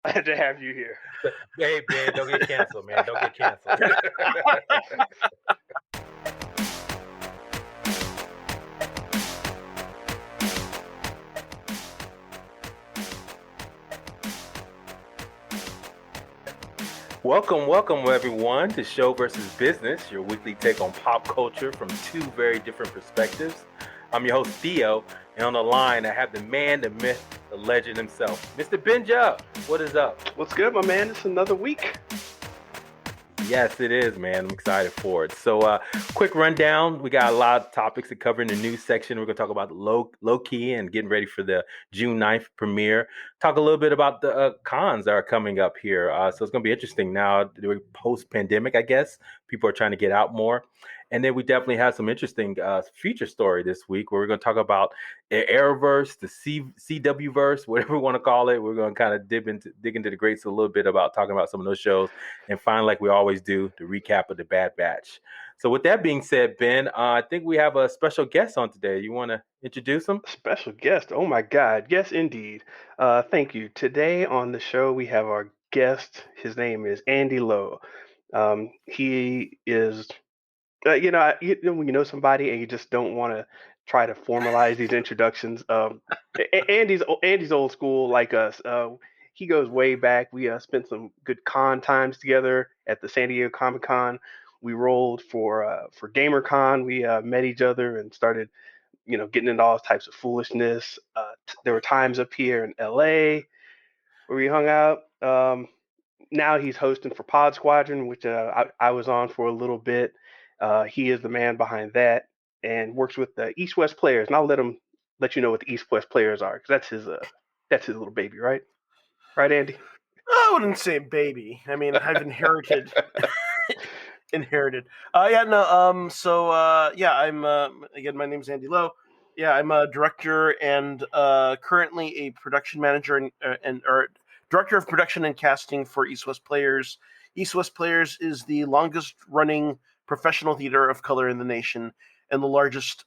Glad to have you here. Hey, Ben, don't get canceled, man. Don't get canceled. Welcome, everyone, to Show versus Business, your weekly take on pop culture from two very different perspectives. I'm your host, Theo, and on the line, I have the man, the myth, the legend himself, Mr. Benja. What is up? What's good, my man? It's another week. Yes, it is, man. I'm excited for it. So, quick rundown. We got a lot of topics to cover in the news section. We're going to talk about Loki and getting ready for the June 9th premiere. Talk a little bit about the cons that are coming up here. So it's going to be interesting now. Post-pandemic, I guess. People are trying to get out more. And then we definitely have some interesting feature story this week where we're going to talk about the Arrowverse, the SvB verse, whatever we want to call it. We're going to kind of dig into the greats a little bit about talking about some of those shows. And finally, like we always do, the recap of the Bad Batch. So with that being said, Ben, I think we have a special guest on today. You want to introduce him? Special guest. Oh my God. Yes, indeed. Thank you. Today on the show, we have our guest. His name is Andy Lowe. He is, when you know somebody and you just don't want to try to formalize these introductions. Andy's old school like us. He goes way back. We spent some good con times together at the San Diego Comic-Con. We rolled for GamerCon. We met each other and started, getting into all types of foolishness. There were times up here in LA where we hung out. Now he's hosting for Pod Squadron, which I was on for a little bit. He is the man behind that and works with the East West Players. And I'll let you know what the East West Players are, because that's his little baby, right? Right, Andy? I wouldn't say baby. I mean, I've inherited. I'm again, my name's Andy Lowe. Yeah, I'm a director and currently a production manager and director of production and casting for East West Players. East West Players is the longest running professional theater of color in the nation and the largest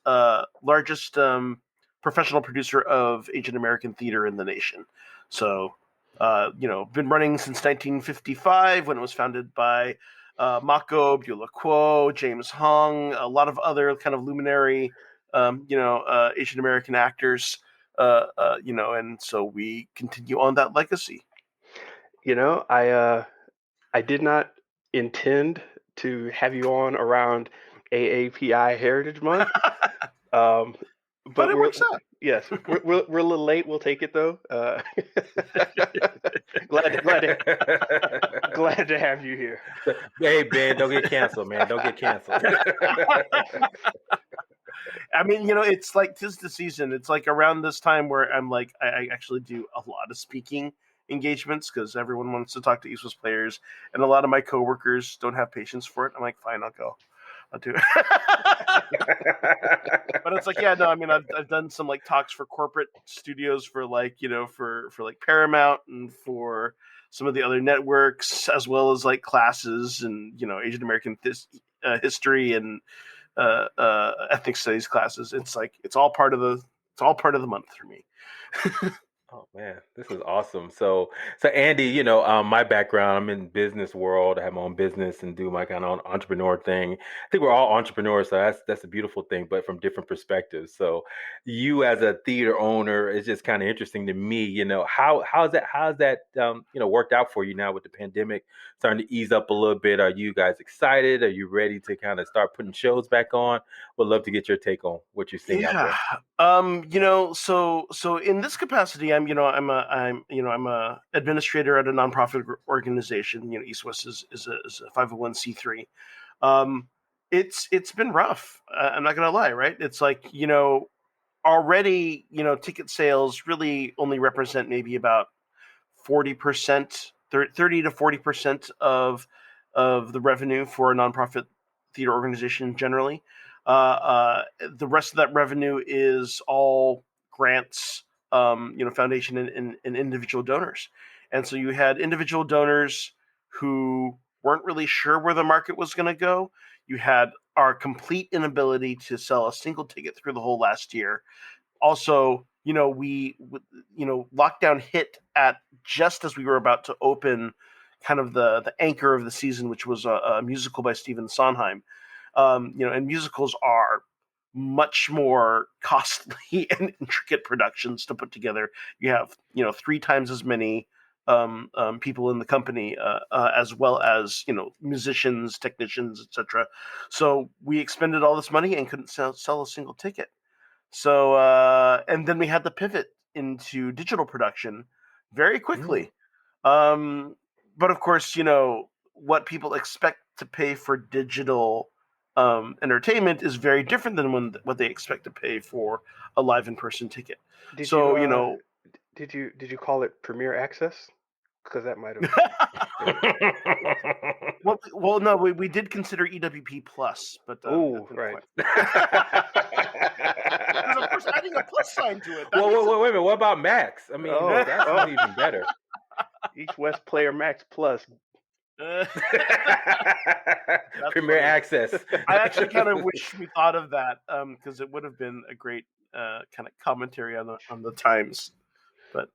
professional producer of Asian American theater in the nation. So, been running since 1955 when it was founded by Mako, Beulah Kuo, James Hong, a lot of other kind of luminary, Asian American actors, and so we continue on that legacy. I did not intend to have you on around AAPI Heritage Month. But it works out. Yes, we're a little late. We'll take it though. Glad to have you here. Hey, Ben, don't get canceled, man. Don't get canceled. I mean, it's like 'tis the season. It's like around this time where I'm like, I actually do a lot of speaking engagements because everyone wants to talk to East West Players, and a lot of my coworkers don't have patience for it. I'm like, fine, I'll go. I'll do it. But it's like, I mean, I've done some like talks for corporate studios for like, for like Paramount and for some of the other networks, as well as like classes and, Asian American history and ethnic studies classes. It's like, it's all part of the month for me. Oh man, this is awesome. So Andy, my background, I'm in business world. I have my own business and do my kind of entrepreneur thing. I think we're all entrepreneurs, so that's a beautiful thing, but from different perspectives. So you as a theater owner, it's just kind of interesting to me. How's that worked out for you now with the pandemic starting to ease up a little bit? Are you guys excited? Are you ready to kind of start putting shows back on? Would love to get your take on what you're seeing out there. So in this capacity, I'm a administrator at a nonprofit organization. East West is a 501c3. It's been rough. I'm not gonna lie, right? It's like, already, ticket sales really only represent maybe about 40%, 30 to 40% of the revenue for a nonprofit theater organization generally. The rest of that revenue is all grants, foundation and individual donors. And so you had individual donors who weren't really sure where the market was going to go. You had our complete inability to sell a single ticket through the whole last year. Also, lockdown hit at just as we were about to open kind of the anchor of the season, which was a musical by Stephen Sondheim. And musicals are much more costly and intricate productions to put together. You have 3 times as many people in the company, as well as musicians, technicians, etc. So we expended all this money and couldn't sell a single ticket. So and then we had to pivot into digital production very quickly. But of course, what people expect to pay for digital entertainment is very different than what they expect to pay for a live in-person ticket. Did So you did you call it Premier Access? Because that might have. well, no, we did consider EWP Plus, but that Oh, didn't right. quite. Because of course, adding a plus sign to it. Wait a minute. What about Max? I mean, that's even better. East West Player Max Plus. Premier Access. I actually kind of wish we thought of that, because it would have been a great kind of commentary on the times. But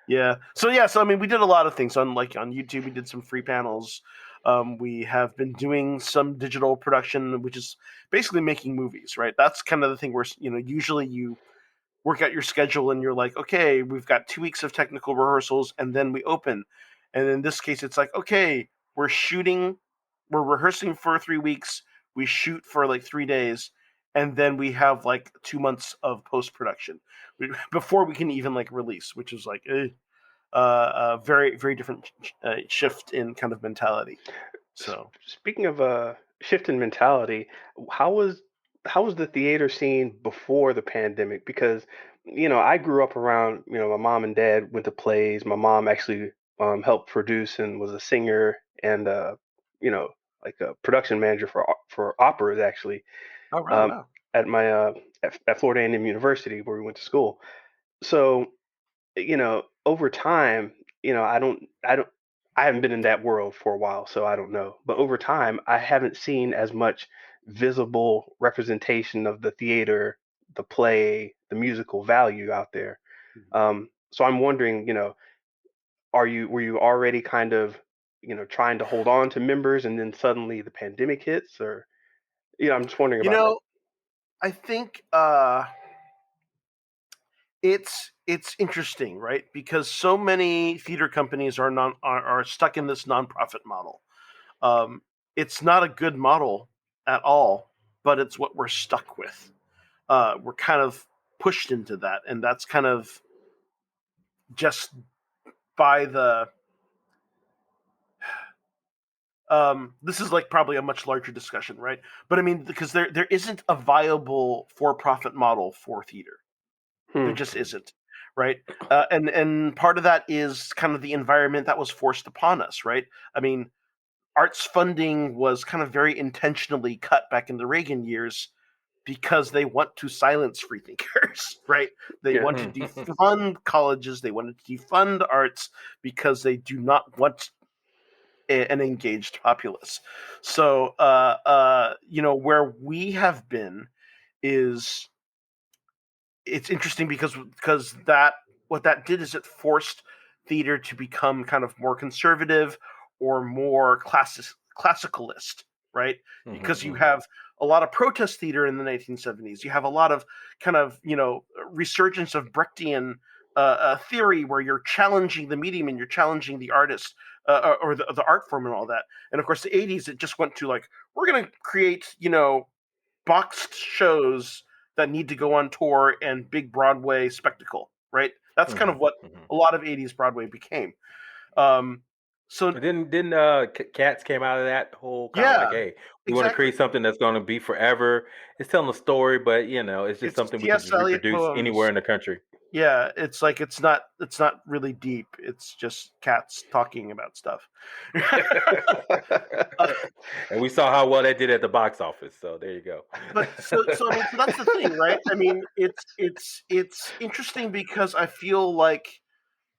yeah. So I mean, we did a lot of things on YouTube. We did some free panels. We have been doing some digital production, which is basically making movies, right? That's kind of the thing where usually you work out your schedule and you're like, okay, we've got 2 weeks of technical rehearsals and then we open. And in this case, it's like, okay, we're rehearsing for 3 weeks, we shoot for like 3 days, and then we have like 2 months of post production before we can even like release, which is like a very, very different shift in kind of mentality. So speaking of shift in mentality, how was the theater scene before the pandemic? Because I grew up around, my mom and dad went to plays. My mom actually helped produce and was a singer and like a production manager for operas actually, oh really? um, Wow. at my at Florida A&M University where we went to school. So over time, I haven't been in that world for a while, so I don't know. But over time, I haven't seen as much visible representation of the theater, the play, the musical value out there. So I'm wondering, were you already kind of, trying to hold on to members and then suddenly the pandemic hits, or, I'm just wondering about that. I think it's interesting, right? Because so many theater companies are stuck in this nonprofit model. It's not a good model at all, but it's what we're stuck with. We're kind of pushed into that, and that's kind of just by the. This is like probably a much larger discussion, right? But I mean, because there isn't a viable for-profit model for theater. There just isn't, right? And part of that is kind of the environment that was forced upon us, right? I mean, arts funding was kind of very intentionally cut back in the Reagan years because they want to silence free thinkers, right? They Yeah. want to defund colleges, they want to defund arts because they do not want an engaged populace. So, where we have been is it's interesting because that what that did is it forced theater to become kind of more conservative or more classicalist, right? Because you have a lot of protest theater in the 1970s. You have a lot of kind of resurgence of Brechtian theory where you're challenging the medium and you're challenging the artist or the art form and all that. And of course, the 80s it just went to like we're going to create boxed shows that need to go on tour and big Broadway spectacle, right? That's kind of what a lot of 80s Broadway became. So didn't Cats came out of that whole kind of like, hey, we want to exactly. create something that's going to be forever. It's telling a story, but it's just something we can T.S. just Eliot reproduce poems. anywhere in the country. Yeah, it's like it's not really deep. It's just cats talking about stuff. And we saw how well that did at the box office. So there you go. But so I mean, so that's the thing, right? I mean, it's interesting because I feel like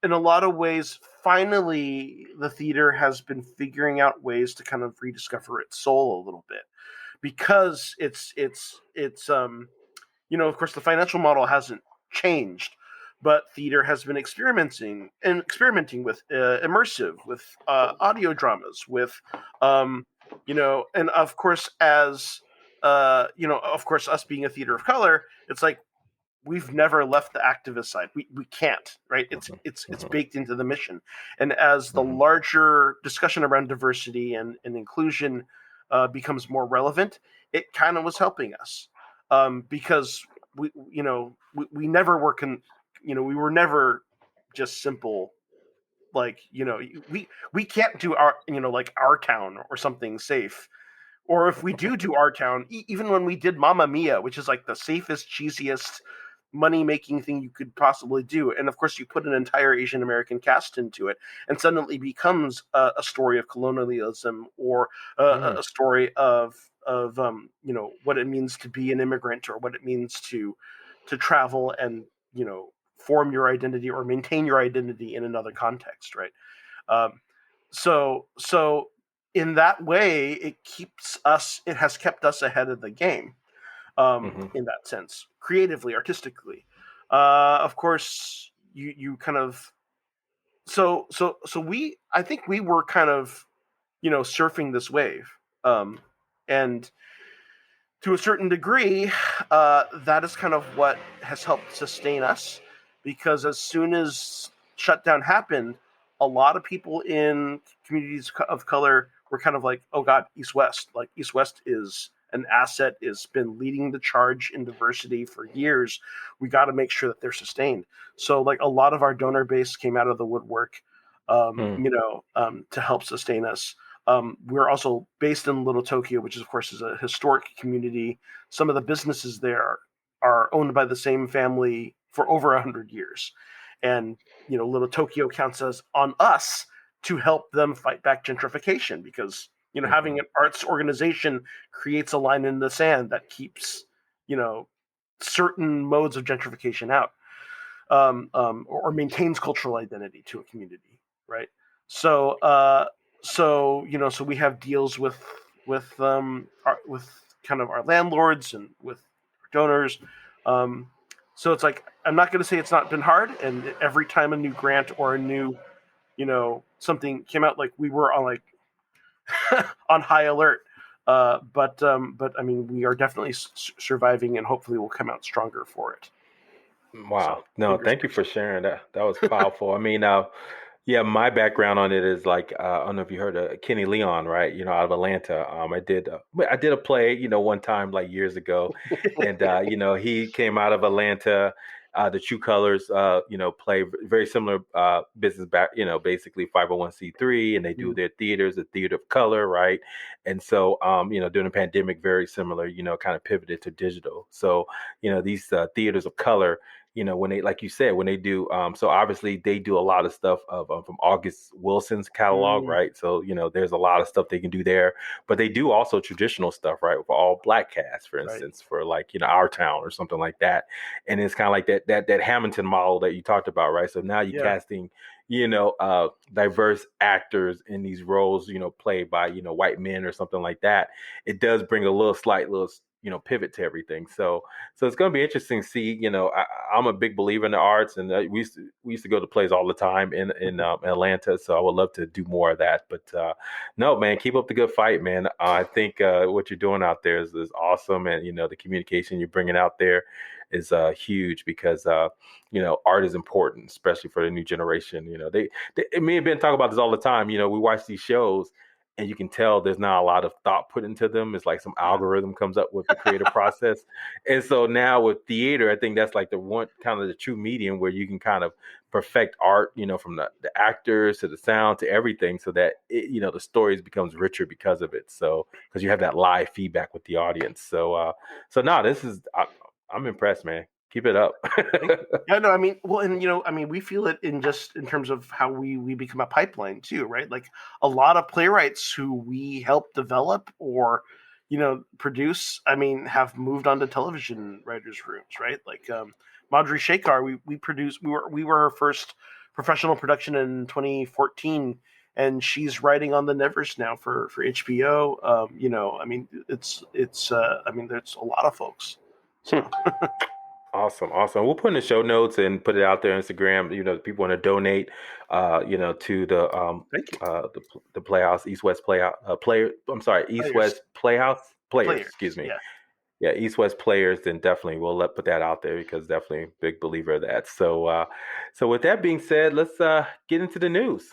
in a lot of ways, finally, the theater has been figuring out ways to kind of rediscover its soul a little bit because it's of course the financial model hasn't changed, but theater has been experimenting with immersive, with audio dramas, with and of course, as of course, us being a theater of color, it's like we've never left the activist side. We can't, right? It's baked into the mission. And as the larger discussion around diversity and inclusion becomes more relevant, it kind of was helping us because we never were we were never just simple, like we can't do our like Our Town or something safe. Or if we do Our Town, even when we did Mamma Mia, which is like the safest, cheesiest, money-making thing you could possibly do, and of course you put an entire Asian American cast into it, and suddenly becomes a story of colonialism, or a story of what it means to be an immigrant, or what it means to travel and form your identity or maintain your identity in another context, right? Um, so in that way, it has kept us ahead of the game, in that sense, creatively, artistically. Of course, you kind of I think we were kind of surfing this wave, and to a certain degree, that is kind of what has helped sustain us, because as soon as shutdown happened, a lot of people in communities of color were kind of like, oh God, East West. Like, East West is an asset, has been leading the charge in diversity for years. We got to make sure that they're sustained. So like a lot of our donor base came out of the woodwork, to help sustain us. We're also based in Little Tokyo, which is, of course, is a historic community. Some of the businesses there are owned by the same family for over 100 years. And, Little Tokyo counts as on us to help them fight back gentrification, because, having an arts organization creates a line in the sand that keeps, certain modes of gentrification out, or maintains cultural identity to a community, right? So, so we have deals with kind of our landlords and with donors. So it's like, I'm not going to say it's not been hard, and every time a new grant or a new something came out, like, we were on like on high alert. But I mean, we are definitely surviving, and hopefully we'll come out stronger for it. Wow. So, No, thank you for sharing that. That was powerful. I mean, yeah, my background on it is like, I don't know if you heard of Kenny Leon, right? Out of Atlanta. I did a play, one time like years ago, and he came out of Atlanta. The True Colors, play very similar business back, basically 501c3, and they do their theaters, a theater of color, right? And so, during the pandemic, very similar, kind of pivoted to digital. So, these theaters of color, when they, like you said, when they do, so obviously they do a lot of stuff from August Wilson's catalog, right? So, there's a lot of stuff they can do there, but they do also traditional stuff, right? For all Black cast, for instance, for like, Our Town or something like that. And it's kind of like that Hamilton model that you talked about, right? So now you're casting, diverse actors in these roles, played by, white men or something like that. It does bring a slight pivot to everything. So it's going to be interesting to see. I'm a big believer in the arts, and we used to go to plays all the time in Atlanta. So I would love to do more of that. But no, man, keep up the good fight, man. I think what you're doing out there is awesome, and the communication you're bringing out there is huge, because art is important, especially for the new generation. Me and Ben talk about this all the time. We watch these shows, and you can tell there's not a lot of thought put into them. It's like some algorithm comes up with the creative process. And so now with theater, I think that's like the one kind of the true medium where you can kind of perfect art, from the actors to the sound to everything, so that the stories becomes richer because of it. So because you have that live feedback with the audience. So I'm impressed, man. Keep it up. Yeah, no, I mean, well, and we feel it in terms of how we become a pipeline too, right? Like, a lot of playwrights who we help develop or produce, I mean, have moved on to television writers' rooms, right? Like, Madhuri Shekhar, we were her first professional production in 2014, and she's writing on the Nevers now for HBO. I mean, it's I mean, there's a lot of folks. So. Awesome, awesome. We'll put in the show notes and put it out there on Instagram. People want to donate, to Thank you. the Playhouse East West Playhouse player. I'm sorry, East Players, West Playhouse players. Excuse players. me. Yeah. Yeah, East West players. Then definitely we'll put that out there because definitely a big believer of that. So with that being said, let's get into the news.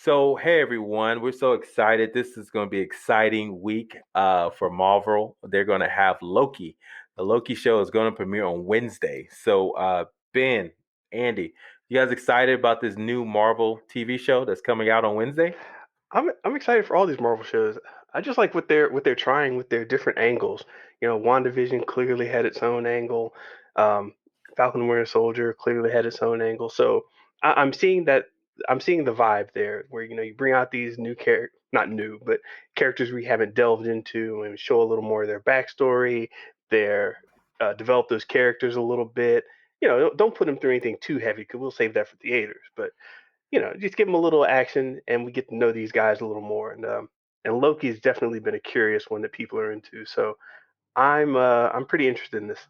So, hey everyone, we're so excited. This is going to be an exciting week for Marvel. They're going to have Loki. The Loki show is going to premiere on Wednesday. So, Ben, Andy, you guys excited about this new Marvel TV show that's coming out on Wednesday? I'm excited for all these Marvel shows. I just like what they're trying with their different angles. WandaVision clearly had its own angle. Um, Falcon and Winter Soldier clearly had its own angle. So I'm seeing that. I'm seeing the vibe there, where you bring out these new not new, but characters we haven't delved into, and show a little more of their backstory, their develop those characters a little bit. Don't put them through anything too heavy, because we'll save that for theaters. But just give them a little action, and we get to know these guys a little more. And Loki's definitely been a curious one that people are into. So I'm pretty interested in this.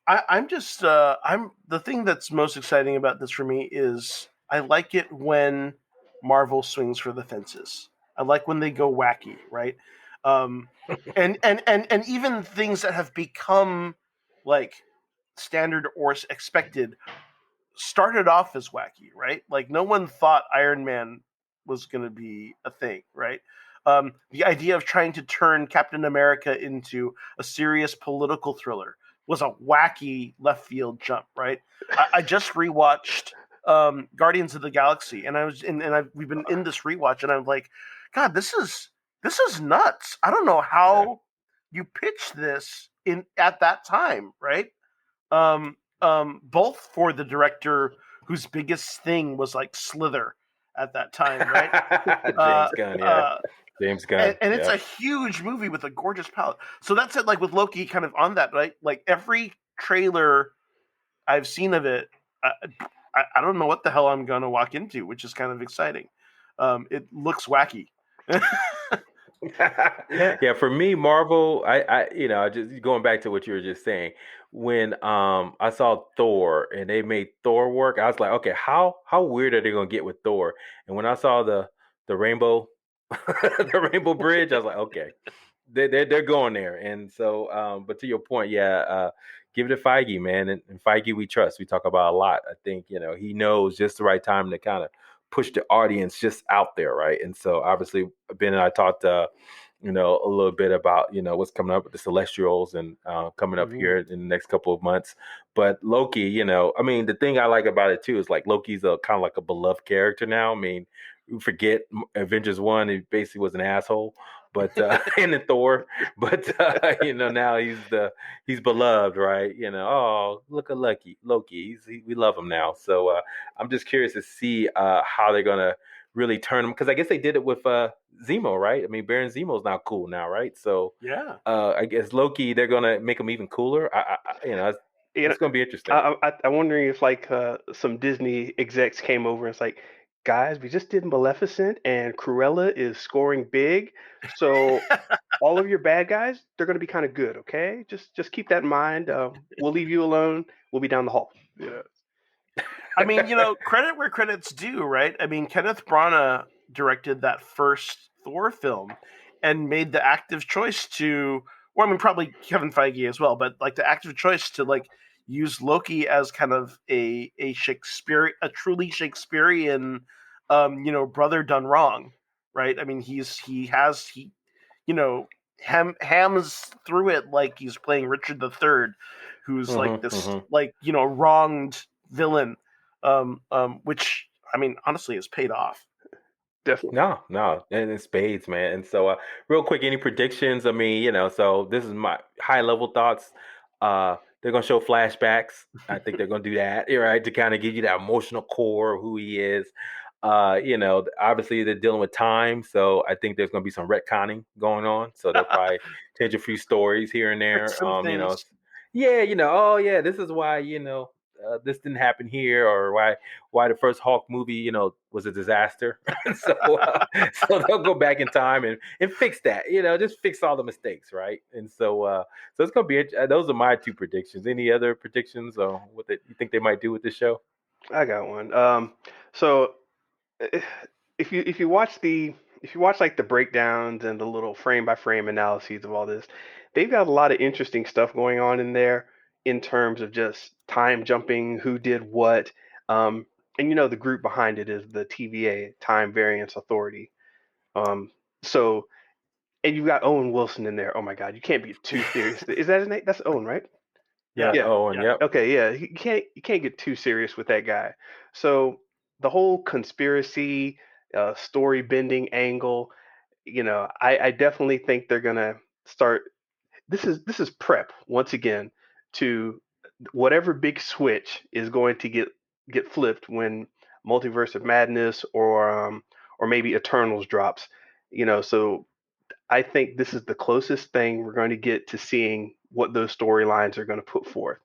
I'm just I'm the thing that's most exciting about this for me is I like it when Marvel swings for the fences. I like when they go wacky, right? Um, and even things that have become like standard or expected started off as wacky, right? Like no one thought Iron Man was going to be a thing, right? The idea of trying to turn Captain America into a serious political thriller was a wacky left field jump, right? I just rewatched Guardians of the Galaxy, and we've been in this rewatch, and I'm like, God, this is nuts. I don't know Yeah. how you pitched this in at that time, right? Both for the director whose biggest thing was like Slither at that time, right? Uh, James Gunn, yeah. uh, James and, Gunn, and it's yeah. a huge movie with a gorgeous palette. So that's it. Like with Loki, kind of on that, right? Like every trailer I've seen of it, I don't know what the hell I'm gonna walk into, which is kind of exciting. It looks wacky. Yeah. Yeah, for me, Marvel, just going back to what you were just saying, when I saw Thor and they made Thor work, I was like, okay, how weird are they gonna get with Thor? And when I saw the rainbow the rainbow bridge, I was like, okay, they're going there. And so, but to your point, yeah, give it to Feige, man, and Feige we trust. We talk about a lot. I think he knows just the right time to kind of push the audience just out there, right? And so obviously Ben and I talked a little bit about what's coming up with the Celestials and coming up Mhm. here in the next couple of months. But Loki, I mean, the thing I like about it too is like Loki's a kind of like a beloved character now. I mean, we forget Avengers 1, he basically was an asshole, but and in Thor, but now he's beloved, right? Oh, look at Loki, we love him now. So I'm just curious to see how they're gonna really turn him, because I guess they did it with Zemo, right? I mean, Baron Zemo's now cool now, right? So Yeah. I guess Loki, they're gonna make him even cooler. It's, You know, it's gonna be interesting. I'm wondering if like some Disney execs came over and it's like, guys, we just did Maleficent and Cruella is scoring big, so all of your bad guys, they're going to be kind of good, okay? Just keep that in mind. We'll leave you alone. We'll be down the hall. I mean, credit where credit's due, right? I mean, Kenneth Branagh directed that first Thor film and made the active choice to, well, I mean, probably Kevin Feige as well, but like the active choice to like use Loki as kind of a truly Shakespearean, brother done wrong, right? I mean, he you know hams through it like he's playing Richard III, who's like hmm this hmm like wronged villain, which I mean honestly has paid off. Definitely. No, and in spades, man. And so, real quick, any predictions? I mean, so this is my high level thoughts. They're gonna show flashbacks. I think they're gonna do that, right, to kind of give you that emotional core of who he is. Obviously they're dealing with time, so I think there's gonna be some retconning going on. So they'll probably change a few stories here and Fix there. some things. Yeah, oh yeah, this is why, this didn't happen here, or why the first Hulk movie, was a disaster. so so they'll go back in time and fix that, just fix all the mistakes, right? And so it's gonna be those are my two predictions. Any other predictions on what you think they might do with this show? I got one. So eh, if you watch like the breakdowns and the little frame by frame analyses of all this, they've got a lot of interesting stuff going on in there in terms of just time jumping, who did what, and the group behind it is the TVA, Time Variance Authority. Um, so and you've got Owen Wilson in there. Oh my God, you can't be too serious. Is that his name? That's Owen, right? Yeah. Yeah. Owen, Yeah. yep. Okay, yeah. You can't get too serious with that guy. So the whole conspiracy, story bending angle, I definitely think they're gonna start. This is prep once again to whatever big switch is going to get flipped when Multiverse of Madness or maybe Eternals drops. So I think this is the closest thing we're going to get to seeing what those storylines are going to put forth.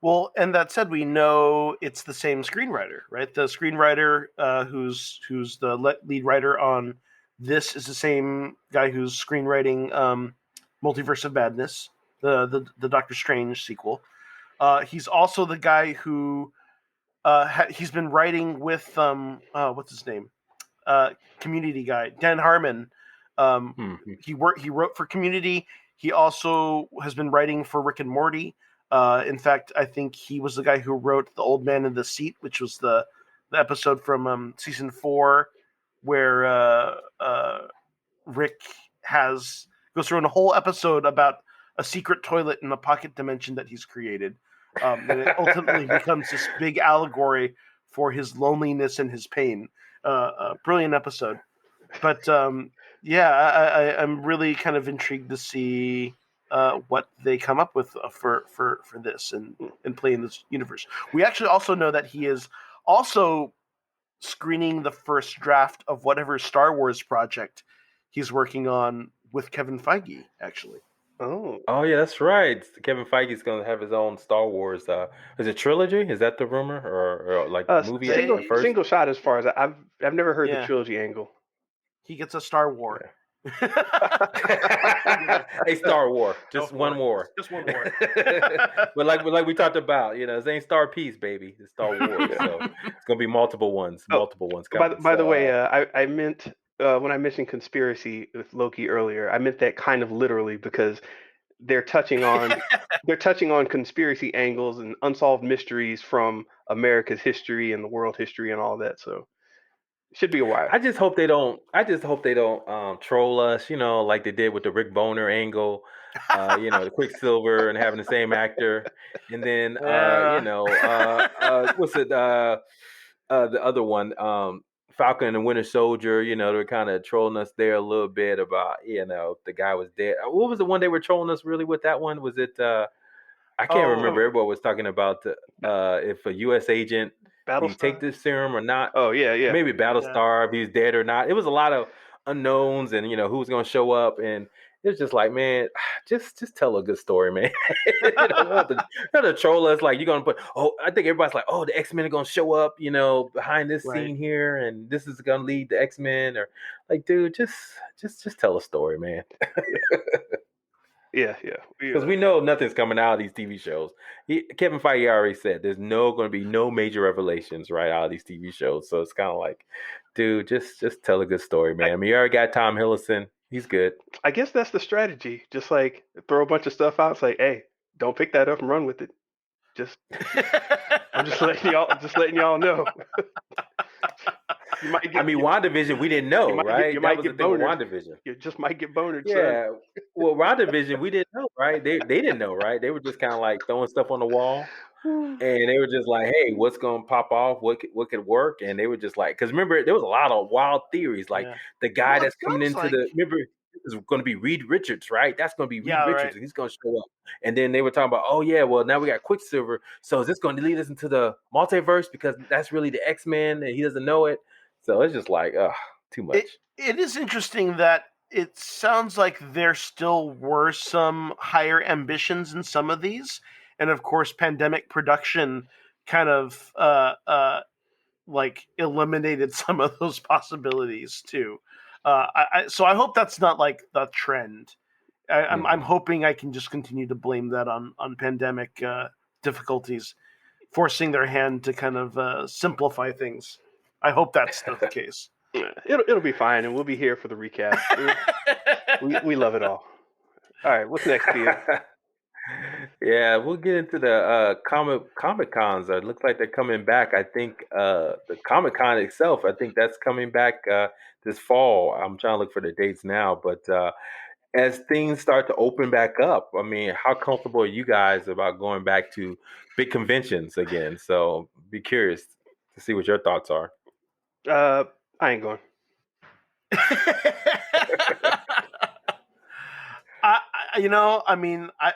Well, and that said, we know it's the same screenwriter, right? The screenwriter who's the lead writer on this is the same guy who's screenwriting Multiverse of Madness, the Doctor Strange sequel. He's also the guy who he's been writing with what's his name, Community guy Dan Harmon. He wrote for Community. He also has been writing for Rick and Morty. In fact, I think he was the guy who wrote The Old Man in the Seat, which was the episode from season 4 where Rick goes through a whole episode about a secret toilet in the pocket dimension that he's created. And it ultimately becomes this big allegory for his loneliness and his pain. Brilliant episode. But I'm really kind of intrigued to see what they come up with for this and play in this universe. We actually also know that he is also screening the first draft of whatever Star Wars project he's working on with Kevin Feige, actually. Oh yeah, that's right. Kevin Feige's gonna have his own Star Wars. Is it trilogy? Is that the rumor, or like movie They- at first? Single shot as far as I've never heard the Yeah. trilogy angle. He gets a Star War. A Star War, just Go for one it. war. Just one war. But like we talked about, this ain't Star Peace, baby. It's Star Wars, so it's gonna be multiple ones coming. By the way, I meant when I mentioned conspiracy with Loki earlier, I meant that kind of literally because they're touching on conspiracy angles and unsolved mysteries from America's history and the world history and all that. So it should be a while. I just hope they don't. Troll us, like they did with the Rick Boner angle, the Quicksilver and having the same actor, and then what's it? The other one, Falcon and the Winter Soldier. They're kind of trolling us there a little bit about, the guy was dead. What was the one they were trolling us really with that one? Was it? I can't remember. Everybody was talking about if a U.S. agent. Do you take this serum or not? Oh yeah. Maybe Battlestar, if he's dead or not. It was a lot of unknowns, and who's going to show up, and it's just like, man, just tell a good story, man. You don't have to troll us like you're going to put. Oh, I think everybody's like, oh, the X-Men are going to show up, behind this scene here, and this is going to lead the X-Men, or like, dude, just tell a story, man. Yeah. Because we know nothing's coming out of these TV shows. Kevin Feige already said there's going to be no major revelations right out of these TV shows. So it's kind of like, dude, just tell a good story, man. I mean, you already got Tom Hiddleston. He's good. I guess that's the strategy. Just like throw a bunch of stuff out. It's like, hey, don't pick that up and run with it. I'm just letting y'all know. WandaVision, we didn't know, right? You might get bonered. WandaVision. You just might get bonered. Yeah. Son. Well, WandaVision, we didn't know, right? They didn't know, right? They were just kind of like throwing stuff on the wall. And they were just like, hey, what's going to pop off? What could work? And they were just like, because remember, there was a lot of wild theories. Like the guy that's coming into remember, is going to be Reed Richards, right? That's going to be Reed Richards, right. And he's going to show up. And then they were talking about, oh, yeah, well, now we got Quicksilver. So is this going to lead us into the multiverse? Because that's really the X-Men, and he doesn't know it. So it's just like, too much. It is interesting that it sounds like there still were some higher ambitions in some of these. and of course, pandemic production kind of like eliminated some of those possibilities too. So I hope that's not like the trend. I'm hoping I can just continue to blame that on pandemic difficulties, forcing their hand to kind of simplify things. I hope that's still the case. It'll be fine, and we'll be here for the recap. We love it all. All right, what's next, Theo? Yeah, we'll get into the Comic Cons. It looks like they're coming back. I think the Comic Con itself, I think that's coming back this fall. I'm trying to look for the dates now, but as things start to open back up, I mean, how comfortable are you guys about going back to big conventions again? So be curious to see what your thoughts are. I ain't going.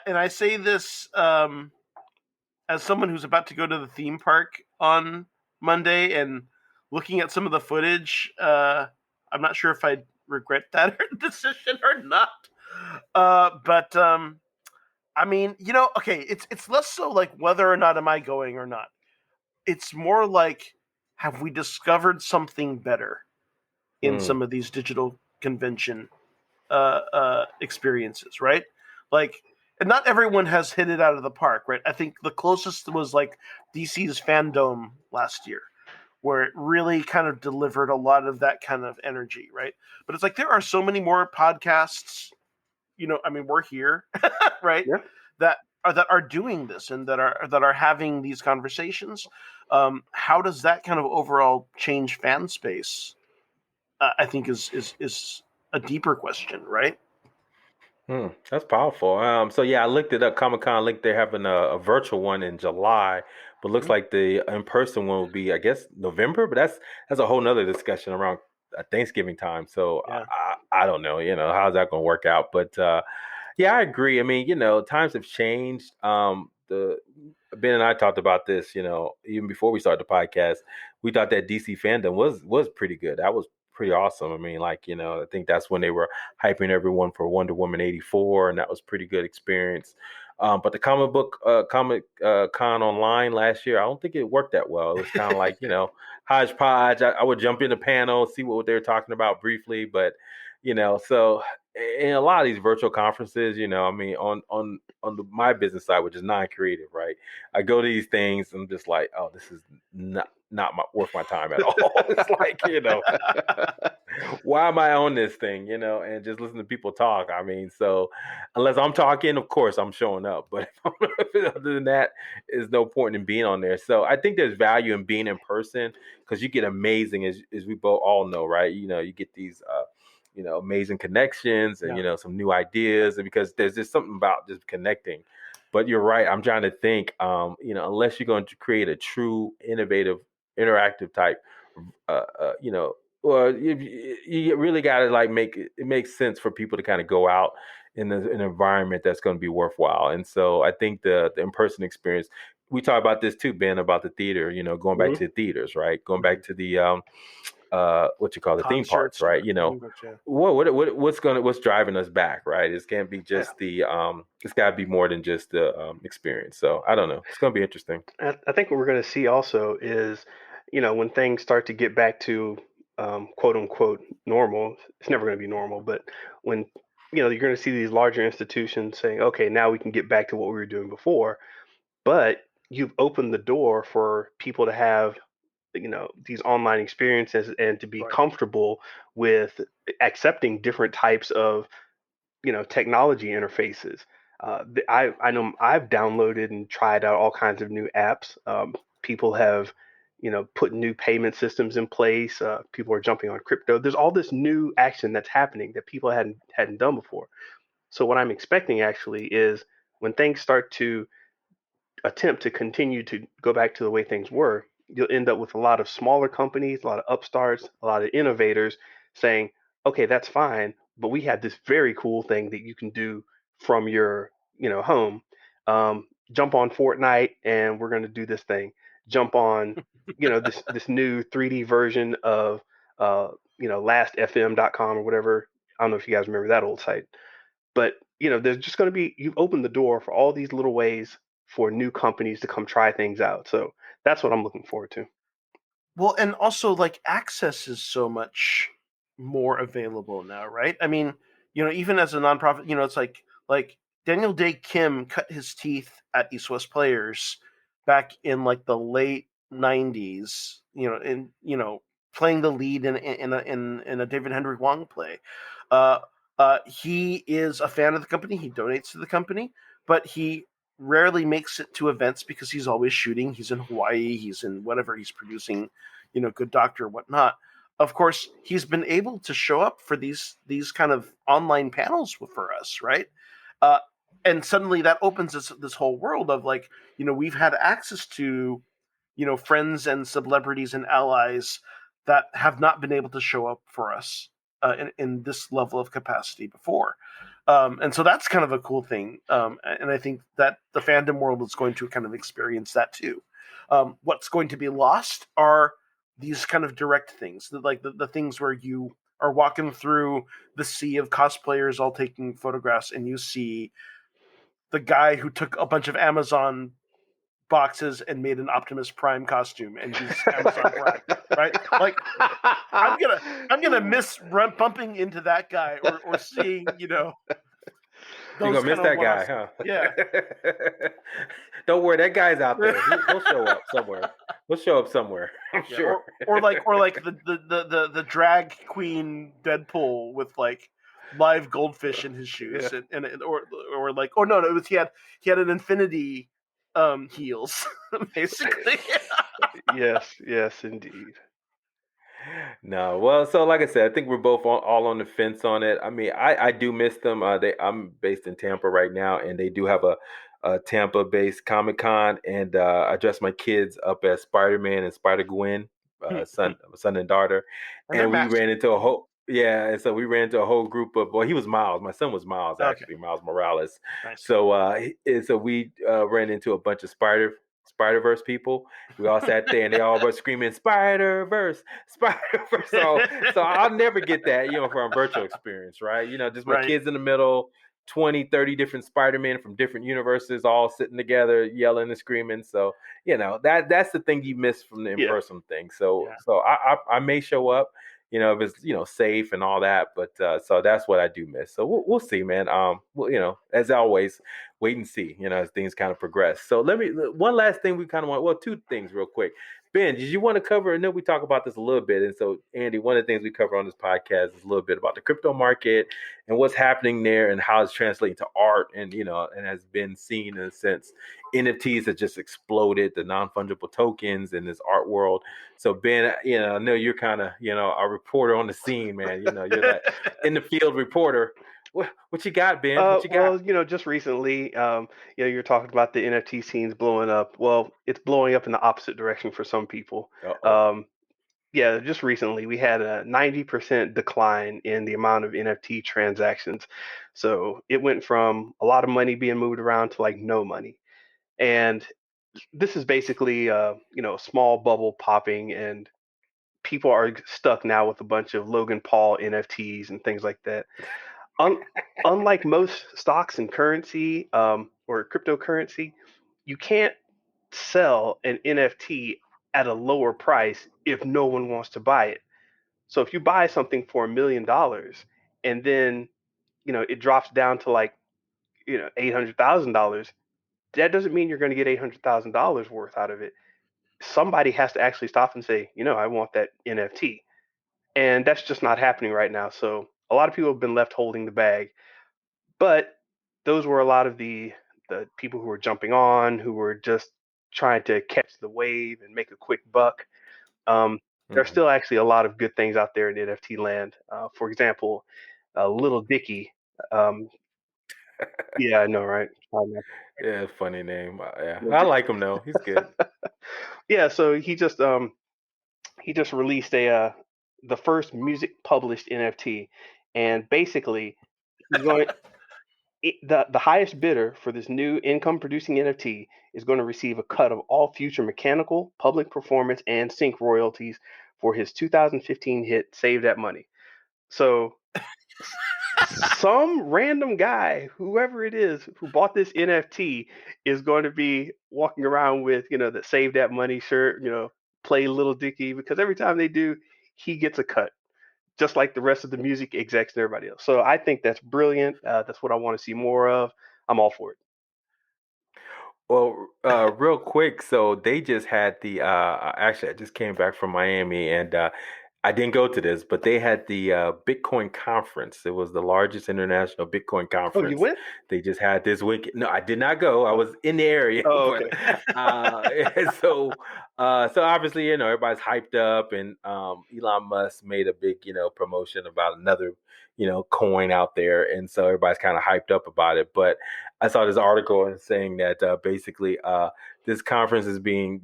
I say this as someone who's about to go to the theme park on Monday and looking at some of the footage. I'm not sure if I'd regret that decision or not. But I mean, okay, it's less so like whether or not am I going or not. It's more like, have we discovered something better in some of these digital convention experiences, right? Like, and not everyone has hit it out of the park, right? I think the closest was like DC's Fandom last year, where it really kind of delivered a lot of that kind of energy, right? But it's like there are so many more podcasts, I mean, we're here, right? Yeah. That are doing this and that are having these conversations. How does that kind of overall change fan space? I think is a deeper question, right? That's powerful. So yeah, I looked it up. Comic Con linked they're having a virtual one in July, but looks like the in person one will be, I guess, November. But that's a whole nother discussion around Thanksgiving time. So Yeah. I don't know, how's that going to work out? But yeah, I agree. I mean, times have changed. The Ben and I talked about this, even before we started the podcast. We thought that DC fandom was pretty good. That was pretty awesome. I mean, like, I think that's when they were hyping everyone for Wonder Woman 84, and that was pretty good experience. But the comic con online last year, I don't think it worked that well. It was kind of like, hodgepodge. I would jump in the panel, see what they were talking about briefly, but so in a lot of these virtual conferences, I mean, on my business side, which is non-creative, right? I go to these things and I'm just like, oh, this is not worth my time at all. It's like, why am I on this thing, and just listen to people talk. I mean, so unless I'm talking, of course I'm showing up, but other than that, there's no point in being on there. So I think there's value in being in person because you get amazing, as we both all know, right? You get these amazing connections and some new ideas, and because there's just something about just connecting. But you're right, I'm trying to think, unless you're going to create a true innovative interactive type, well, you really got to like make it makes sense for people to kind of go out in an environment that's going to be worthwhile. And so I think the in-person experience, we talk about this too, Ben, about the theater, going back to the theaters, right? Going back to the what you call the theme parks, right? What's driving us back, right? It can't be just it's got to be more than just the experience. So I don't know. It's going to be interesting. I think what we're going to see also is, when things start to get back to quote unquote normal, it's never going to be normal, but when you're going to see these larger institutions saying, okay, now we can get back to what we were doing before, but you've opened the door for people to have these online experiences and to be comfortable with accepting different types of technology interfaces. I know I've downloaded and tried out all kinds of new apps. People have put new payment systems in place. People are jumping on crypto. There's all this new action that's happening that people hadn't done before. So what I'm expecting actually is when things start to attempt to continue to go back to the way things were, you'll end up with a lot of smaller companies, a lot of upstarts, a lot of innovators saying, okay, that's fine, but we have this very cool thing that you can do from your, home. Jump on Fortnite and we're going to do this thing. Jump on, this new 3D version of, lastfm.com or whatever. I don't know if you guys remember that old site, but there's just going to be, you've opened the door for all these little ways for new companies to come try things out. So that's what I'm looking forward to. Well, and also like access is so much more available now, right? I mean, even as a nonprofit, it's like Daniel Day Kim cut his teeth at East West Players back in like the late '90s, in playing the lead in a David Henry Wong play. Uh, he is a fan of the company. He donates to the company, but he rarely makes it to events because he's always shooting. He's in Hawaii. He's in whatever he's producing, Good Doctor or whatnot. Of course, he's been able to show up for these kind of online panels for us, right? Uh, and suddenly that opens this whole world of like, we've had access to, friends and celebrities and allies that have not been able to show up for us in this level of capacity before. And so that's kind of a cool thing. And I think that the fandom world is going to kind of experience that too. What's going to be lost are these kind of direct things, like the things where you are walking through the sea of cosplayers all taking photographs and you see the guy who took a bunch of Amazon boxes and made an Optimus Prime costume and used Amazon Prime, right? Like I'm gonna miss bumping into that guy or seeing, You're those gonna miss kind of that guy, one-offs. huh? Yeah. Don't worry, that guy's out there. He'll show up somewhere. He'll show up somewhere. I'm Yeah, sure. or like the drag queen Deadpool with like live goldfish in his shoes, Yeah. and or like, oh no, it was he had an infinity heels basically. Yes, indeed. No, well, so like I said, I think we're both all on the fence on it. I mean, I do miss them. I'm based in Tampa right now, and they do have a Tampa-based Comic Con, and I dress my kids up as Spider-Man and Spider-Gwen, son and daughter, And they're and we masked. ran into a whole yeah, and so we ran into a whole group of well, he was Miles, my son was Miles Okay, actually, Miles Morales. nice. So and so we ran into a bunch of Spider-Verse people. We all sat there and they all were screaming Spider-Verse, Spider-Verse. So I'll never get that, from a virtual experience, right? Just my Right. kids in the middle, 20, 30 different Spider-Men from different universes all sitting together, yelling and screaming. So, that's the thing you miss from the Yeah. in-person thing. So Yeah. so I may show up, if it's safe and all that, but so that's what I do miss. So we'll see, man. Well, as always, wait and see, as things kind of progress. So one last thing we kind of want, well, two things real quick. Ben, did you want to cover? I know we talk about this a little bit, and so Andy, one of the things we cover on this podcast is a little bit about the crypto market and what's happening there and how it's translating to art, and and has been seen in a sense. NFTs have just exploded, the non-fungible tokens in this art world. So Ben, I know you're kind of a reporter on the scene, man. You're that in the field reporter. What you got, Ben? What you got? Well, just recently, you're talking about the NFT scenes blowing up. Well, it's blowing up in the opposite direction for some people. Uh-oh. Yeah, just recently we had a 90% decline in the amount of NFT transactions. So it went from a lot of money being moved around to like no money. And this is basically, a small bubble popping, and people are stuck now with a bunch of Logan Paul NFTs and things like that. Un- Unlike most stocks and currency, or cryptocurrency, you can't sell an NFT at a lower price if no one wants to buy it. So if you buy something for $1 million and then it drops down to like $800,000, that doesn't mean you're going to get $800,000 worth out of it. Somebody has to actually stop and say, I want that NFT, and that's just not happening right now. So a lot of people have been left holding the bag. But those were a lot of the people who were jumping on, who were just trying to catch the wave and make a quick buck. There's Mhm. still actually a lot of good things out there in NFT land. For example, Little Dicky. Um, yeah, I know, right? I know. Yeah, funny name. Yeah, Little I Dicky. like him though. He's good. Yeah, so he just released the first music published NFT, and basically he's going the highest bidder for this new income producing NFT is going to receive a cut of all future mechanical, public performance, and sync royalties for his 2015 hit "Save That Money." So some random guy, whoever it is, who bought this NFT is going to be walking around with, the Save That Money shirt, play Little Dicky, because every time they do, he gets a cut, just like the rest of the music execs and everybody else. So I think that's brilliant. That's what I want to see more of. I'm all for it. Well, real quick, so they just had the actually I just came back from Miami and I didn't go to this, but they had the Bitcoin conference. It was the largest international Bitcoin Oh, you conference. went? They just had this week. No, I did not go. I was in the area, Oh, but okay. and so obviously, everybody's hyped up and Elon Musk made a big, promotion about another, coin out there, and so everybody's kind of hyped up about it. But I saw this article saying that basically this conference is being,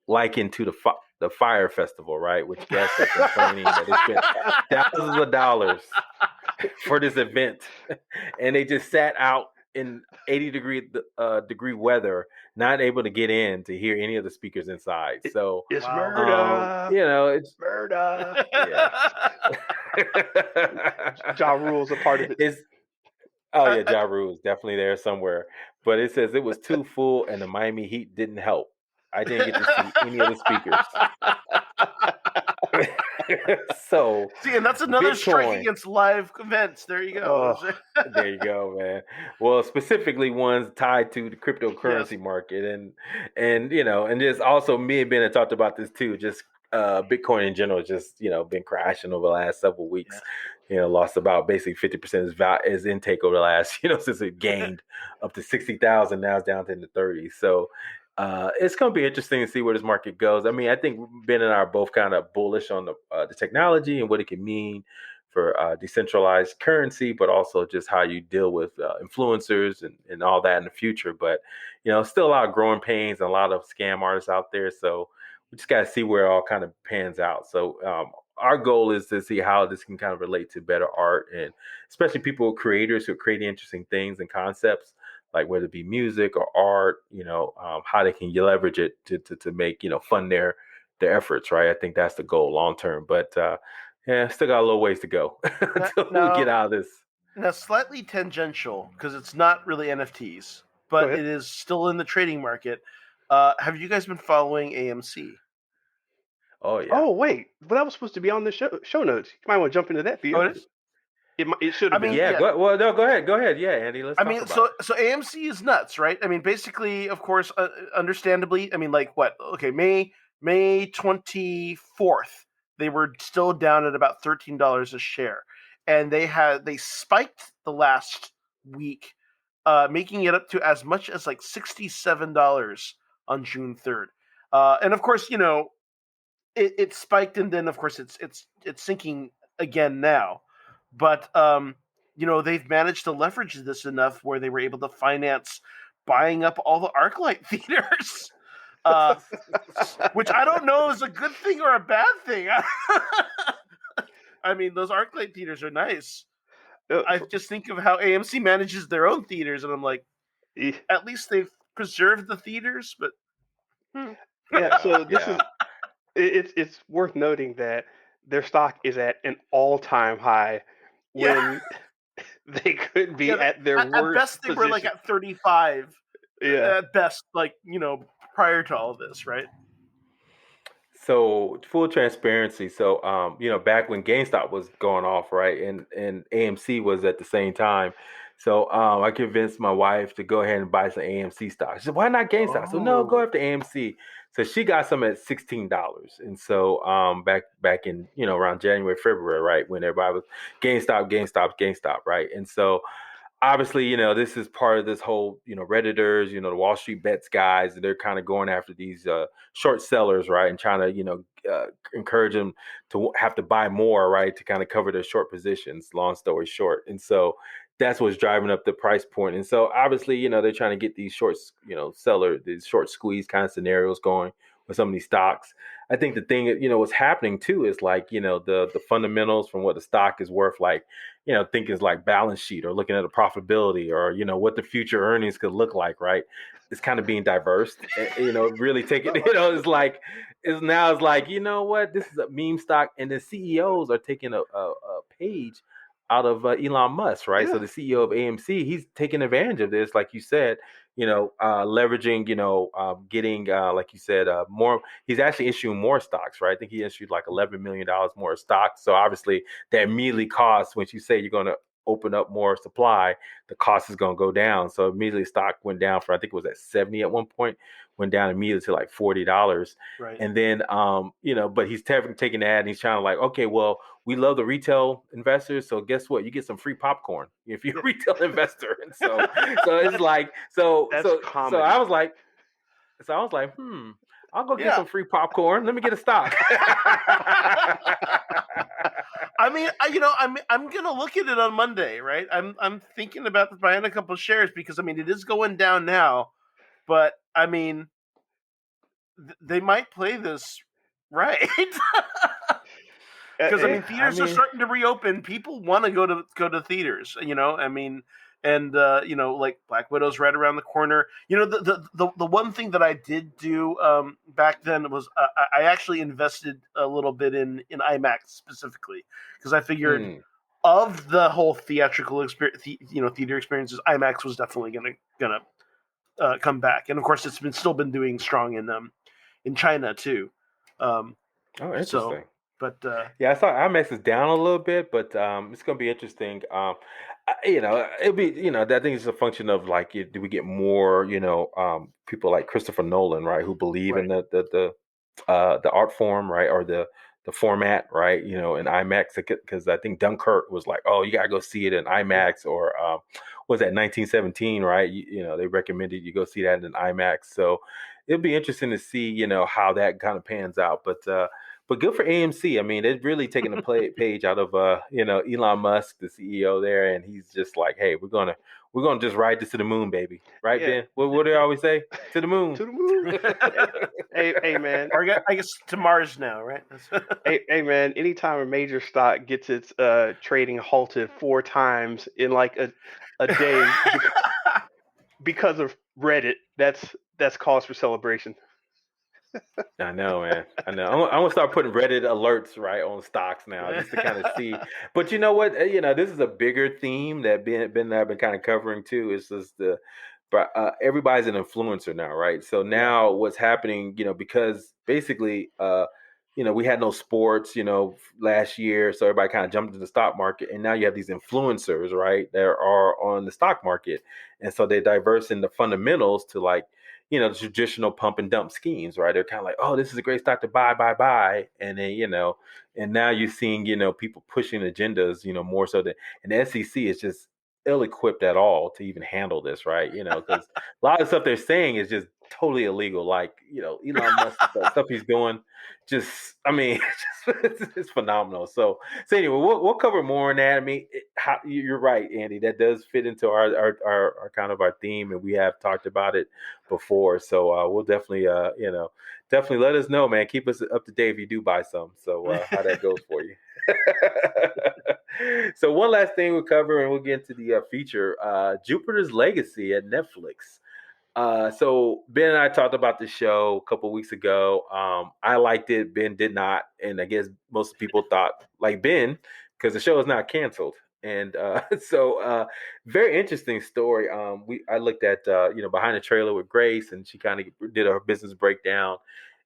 likened to the Fire Festival, right? Which guests are complaining that they spent thousands of dollars for this event, and they just sat out in 80-degree weather, not able to get in to hear any of the speakers inside. So, It's Wow. murder. it's Murder. yeah. Ja Rule's a part of it. It's Oh yeah, Ja Rule is definitely there somewhere. But it says it was too full and the Miami Heat didn't help. I didn't get to see any of the speakers. So See, and that's another strike Bitcoin. against live events. There you go. Oh, There you go, man. Well, specifically ones tied to the Yes. cryptocurrency market, and just also me and Ben had talked about this too. Just Bitcoin in general, just been crashing over the last several weeks. Lost about basically 50% his intake over the last since it gained up to 60,000. Now it's down to in the 30s. So it's going to be interesting to see where this market goes. I mean, I think Ben and I are both kind of bullish on the technology and what it can mean for decentralized currency, but also just how you deal with influencers and all that in the future. But still a lot of growing pains and a lot of scam artists out there. So we just got to see where it all kind of pans out. So our goal is to see how this can kind of relate to better art, and especially creators who are creating interesting things and concepts, like whether it be music or art. How they can leverage it to make fund their efforts. Right. I think that's the goal long term. But yeah, still got a little ways to go until we get out of this. Now, slightly tangential because it's not really NFTs, Go but ahead. it is still in the trading market. Have you guys been following AMC? Oh yeah. Oh, wait. But that was supposed to be on the show notes. You might want to jump into that, Oh, Theo. it is. It should I have been. mean, Yeah. yeah. Well, no. Go ahead. Go ahead. Yeah, Andy. Let's I talk mean, about so AMC is nuts, right? I mean, basically, of course, understandably. I mean, like what? Okay, May 24th, they were still down at about $13 a share, and they spiked the last week, making it up to as much as like $67 on June 3rd. And of course, it spiked, and then of course it's sinking again now. But they've managed to leverage this enough where they were able to finance buying up all the ArcLight theaters, uh, which I don't know is a good thing or a bad thing. I mean, those ArcLight theaters are nice. I just think of how AMC manages their own theaters, and I'm like, at least they've preserved the theaters, but Yeah. So this yeah. is it's worth noting that their stock is at an all-time high yeah. when they could be Yeah, at their at worst best they were like position. at 35. Yeah. At best, like prior to all this, right? So full transparency. So back when GameStop was going off, right, and AMC was at the same time. So I convinced my wife to go ahead and buy some AMC stock. She said, "Why not GameStop?" So no, go Oh, after AMC. So she got some at $16, and so back in around January, February, right, when everybody was GameStop, right, and so obviously, this is part of this whole, Redditors, the Wall Street bets guys, and they're kind of going after these short sellers, right, and trying to, encourage them to have to buy more, right, to kind of cover their short positions. Long story short, and so that's what's driving up the price point. And so obviously, they're trying to get these these short squeeze kind of scenarios going with some of these stocks. I think the thing that what's happening too is like the fundamentals from what the stock is worth, like think is like balance sheet or looking at a profitability or what the future earnings could look like, right? It's kind of being diverse, really taking it's like what, this is a meme stock, and the CEOs are taking a page out of Elon Musk, right? Yeah. So the CEO of AMC, he's taking advantage of this, like you said, leveraging, getting, like you said, more. He's actually issuing more stocks, right? I think he issued like $11 million more stocks. So obviously, that immediately costs, when you say you're going to open up more supply, the cost is going to go down. So immediately, stock went down from, I think it was at 70 at one point, went down immediately to like $40. Right. And then, but he's taking that and he's trying to like, okay, well, we love the retail investors, so guess what? You get some free popcorn if you're a retail investor. And so it's like, That's so comedy. I was like, I'll go get Yeah. some free popcorn. Let me get a stock. I mean, I'm gonna look at it on Monday, right? I'm thinking about buying a couple of shares because I mean it is going down now, but I mean they might play this right. Because I mean, theaters are starting to reopen. People want to go to theaters. I mean, and like Black Widow's right around the corner. The one thing that I did do back then was I actually invested a little bit in IMAX specifically because I figured of the whole theatrical experience, theater experiences, IMAX was definitely gonna come back. And of course, it's still been doing strong in China too. Oh, interesting. But yeah, I saw IMAX is down a little bit, but it's going to be interesting. It'll be, I think it's a function of like, do we get more, people like Christopher Nolan, right, who believe in the art form, right, or the format, right, in IMAX, because I think Dunkirk was like, oh, you gotta go see it in IMAX, or was that 1917, right? They recommended you go see that in IMAX, so it'll be interesting to see, how that kind of pans out, but good for AMC. I mean, they're really taking a page out of Elon Musk, the CEO there, and he's just like, hey, we're gonna just ride this to the moon, baby, right, Yeah. Ben? What do they always say? To the moon. To the moon. Hey man. Or I guess to Mars now, right? Hey man, anytime a major stock gets its trading halted 4 times in like a day because of Reddit, that's cause for celebration. I know, man. I know. I'm gonna start putting Reddit alerts right on stocks now, just to kind of see. But you know what? This is a bigger theme that Ben and I've been kind of covering too. Is just but everybody's an influencer now, right? So now what's happening? Because basically, we had no sports, last year, so everybody kind of jumped into the stock market, and now you have these influencers, right? That are on the stock market, and so they're diverse in the fundamentals to like, the traditional pump and dump schemes, right? They're kind of like, oh, this is a great stock to buy. And then, and now you're seeing, people pushing agendas, more so that, and the SEC is just ill-equipped at all to even handle this, right? Because a lot of stuff they're saying is just totally illegal. Like, Elon Musk, stuff he's doing, just, I mean, it's phenomenal. So anyway, we'll cover more on that. I mean, you're right, Andy. That does fit into our kind of our theme, and we have talked about it before. So we'll definitely, definitely let us know, man. Keep us up to date if you do buy some. So how that goes for you. So one last thing we'll cover, and we'll get into the feature, Jupiter's Legacy at Netflix. So Ben and I talked about the show a couple weeks ago. I liked it. Ben did not, and I guess most people thought like Ben, because the show is not canceled. And so very interesting story. I looked at behind the trailer with Grace, and she kind of did her business breakdown.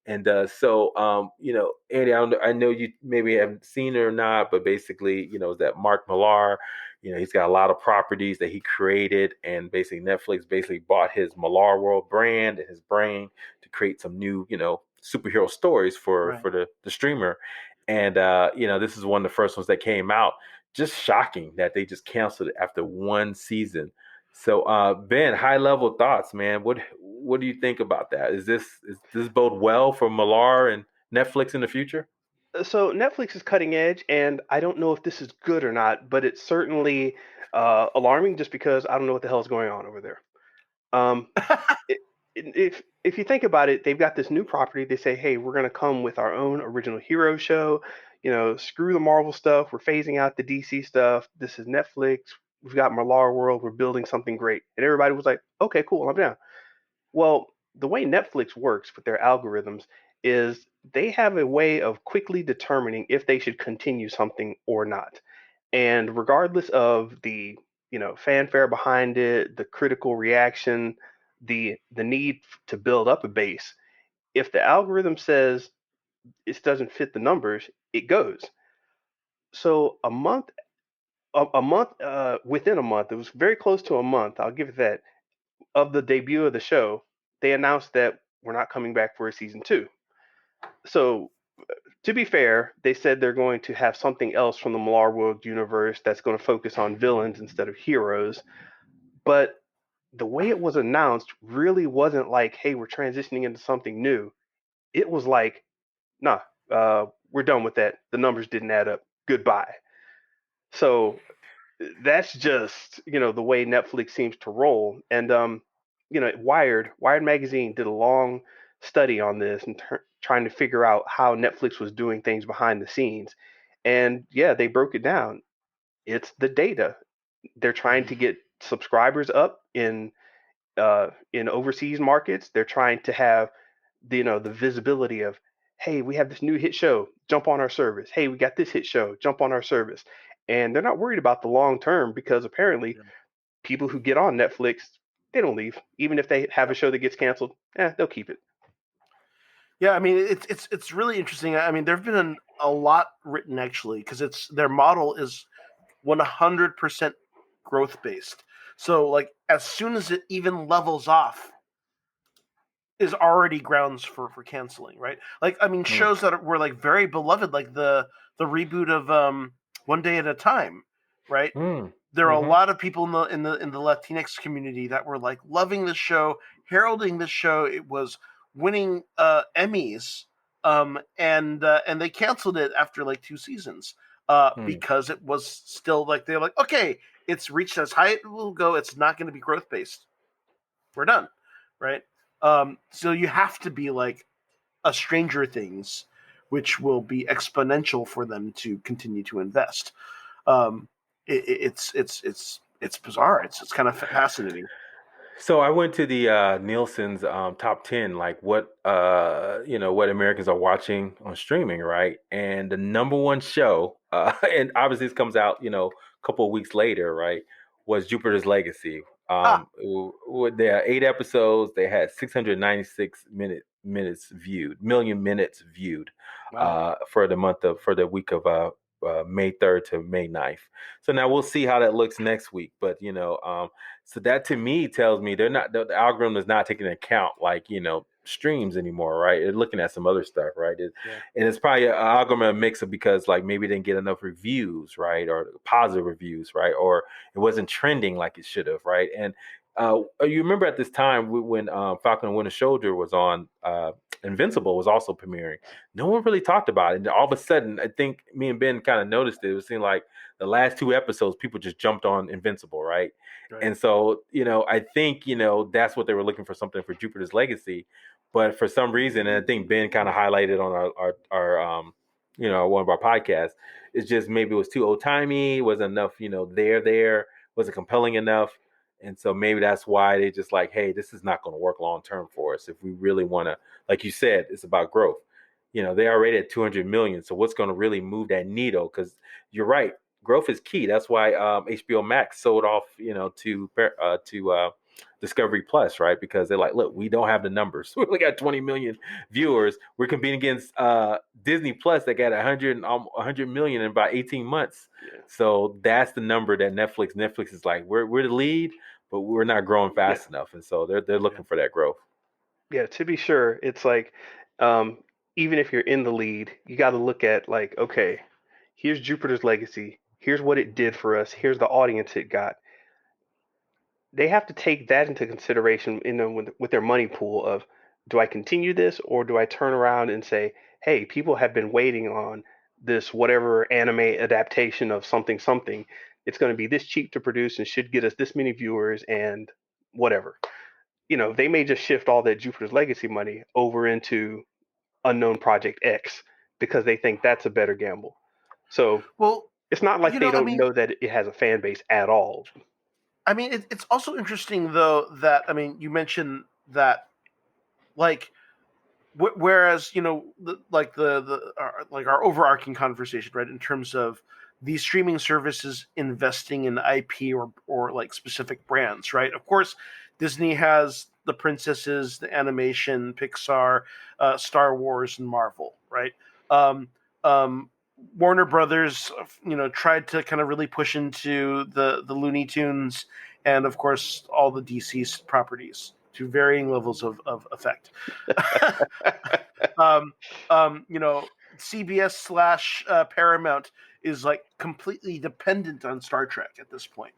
And Andy, I know you maybe haven't seen it or not, but basically, that Mark Millar, he's got a lot of properties that he created, and basically Netflix basically bought his Millar World brand and his brain to create some new, superhero stories for the streamer. And this is one of the first ones that came out. Just shocking that they just canceled it after one season. So Ben, high level thoughts, man. What do you think about that? Is this bode well for Millar and Netflix in the future? So Netflix is cutting edge, and I don't know if this is good or not, but it's certainly alarming just because I don't know what the hell is going on over there. Um, i- if you think about it, they've got this new property. They say, hey, we're going to come with our own original hero show. Screw the Marvel stuff. We're phasing out the DC stuff. This is Netflix. We've got Millar World. We're building something great. And everybody was like, okay, cool, I'm down. Well, the way Netflix works with their algorithms is they have a way of quickly determining if they should continue something or not. And regardless of the fanfare behind it, the critical reaction, the need to build up a base, if the algorithm says it doesn't fit the numbers, it goes. So within a month, it was very close to a month, I'll give it that, of the debut of the show, they announced that we're not coming back for a season 2. So to be fair, they said they're going to have something else from the Millar World universe that's going to focus on villains instead of heroes. But the way it was announced really wasn't like, hey, we're transitioning into something new. It was like, nah, we're done with that. The numbers didn't add up. Goodbye. So that's just the way Netflix seems to roll. And Wired magazine did a long study on this and trying to figure out how Netflix was doing things behind the scenes. And yeah, they broke it down. It's the data. They're trying to get subscribers up in overseas markets. They're trying to have the visibility of, hey, we have this new hit show, jump on our service. Hey, we got this hit show, jump on our service. And they're not worried about the long term because apparently people who get on Netflix, they don't leave. Even if they have a show that gets canceled, they'll keep it. Yeah, I mean it's really interesting. I mean, there've been a lot written actually because it's their model is 100% growth based. So like as soon as it even levels off is already grounds for canceling, right? Like I mean shows that were like very beloved, like the reboot of One Day at a Time, right? There are a lot of people in the Latinx community that were like loving the show, heralding the show. It was winning Emmys, and they canceled it after like 2 seasons because it was still like they're like, okay, it's reached as high it will go. It's not going to be growth based. We're done, right? So you have to be like a Stranger Things, which will be exponential for them to continue to invest. It's bizarre. It's kind of fascinating. So I went to the Nielsen's top 10, like what what Americans are watching on streaming, right? And the number one show, and obviously this comes out, a couple of weeks later, right? Was Jupiter's Legacy. There are 8 episodes. They had 696 million minutes viewed Wow. for the week of May 3rd to May 9th. So now we'll see how that looks next week. But so that to me tells me the algorithm is not taking into account like streams anymore, right? They're looking at some other stuff, right? And it's probably an algorithm mix of because like maybe they didn't get enough reviews, right, or positive reviews, right, or it wasn't trending like it should have, right? And you remember at this time when Falcon and Winter Soldier was on, Invincible was also premiering. No one really talked about it, and all of a sudden, I think me and Ben kind of noticed it. It was seemed like the last 2 episodes, people just jumped on Invincible, right? And so, I think, that's what they were looking for, something for Jupiter's Legacy. But for some reason, and I think Ben kind of highlighted on our one of our podcasts, it's just maybe it was too old timey, wasn't enough, there, wasn't compelling enough. And so maybe that's why they just like, hey, this is not going to work long term for us. If we really want to, like you said, it's about growth. They're already at 200 million. So what's going to really move that needle? Because you're right, growth is key. That's why HBO Max sold off, to Discovery Plus, right? Because they're like, look, we don't have the numbers. We only got 20 million viewers. We're competing against Disney Plus that got 100 million in about 18 months. Yeah. So that's the number that Netflix is like, we're the lead, but we're not growing fast enough. And so they're looking for that growth. Yeah, to be sure, it's like even if you're in the lead, you got to look at like, okay, here's Jupiter's Legacy. Here's what it did for us. Here's the audience it got. They have to take that into consideration, with their money pool of, do I continue this or do I turn around and say, hey, people have been waiting on this whatever anime adaptation of something something. It's going to be this cheap to produce and should get us this many viewers and whatever. They may just shift all that Jupiter's Legacy money over into Unknown Project X because they think that's a better gamble. So Well, it's not like they I don't mean, know that it has a fan base at all. I mean, it's also interesting though that I mean, you mentioned that like whereas like our overarching conversation, right, in terms of these streaming services investing in IP or like specific brands, right? Of course, Disney has the princesses, the animation, Pixar, Star Wars, and Marvel, right? Um, um, Warner Brothers, tried to kind of really push into the Looney Tunes and, of course, all the DC properties to varying levels of effect. um, CBS slash Paramount is like completely dependent on Star Trek at this point,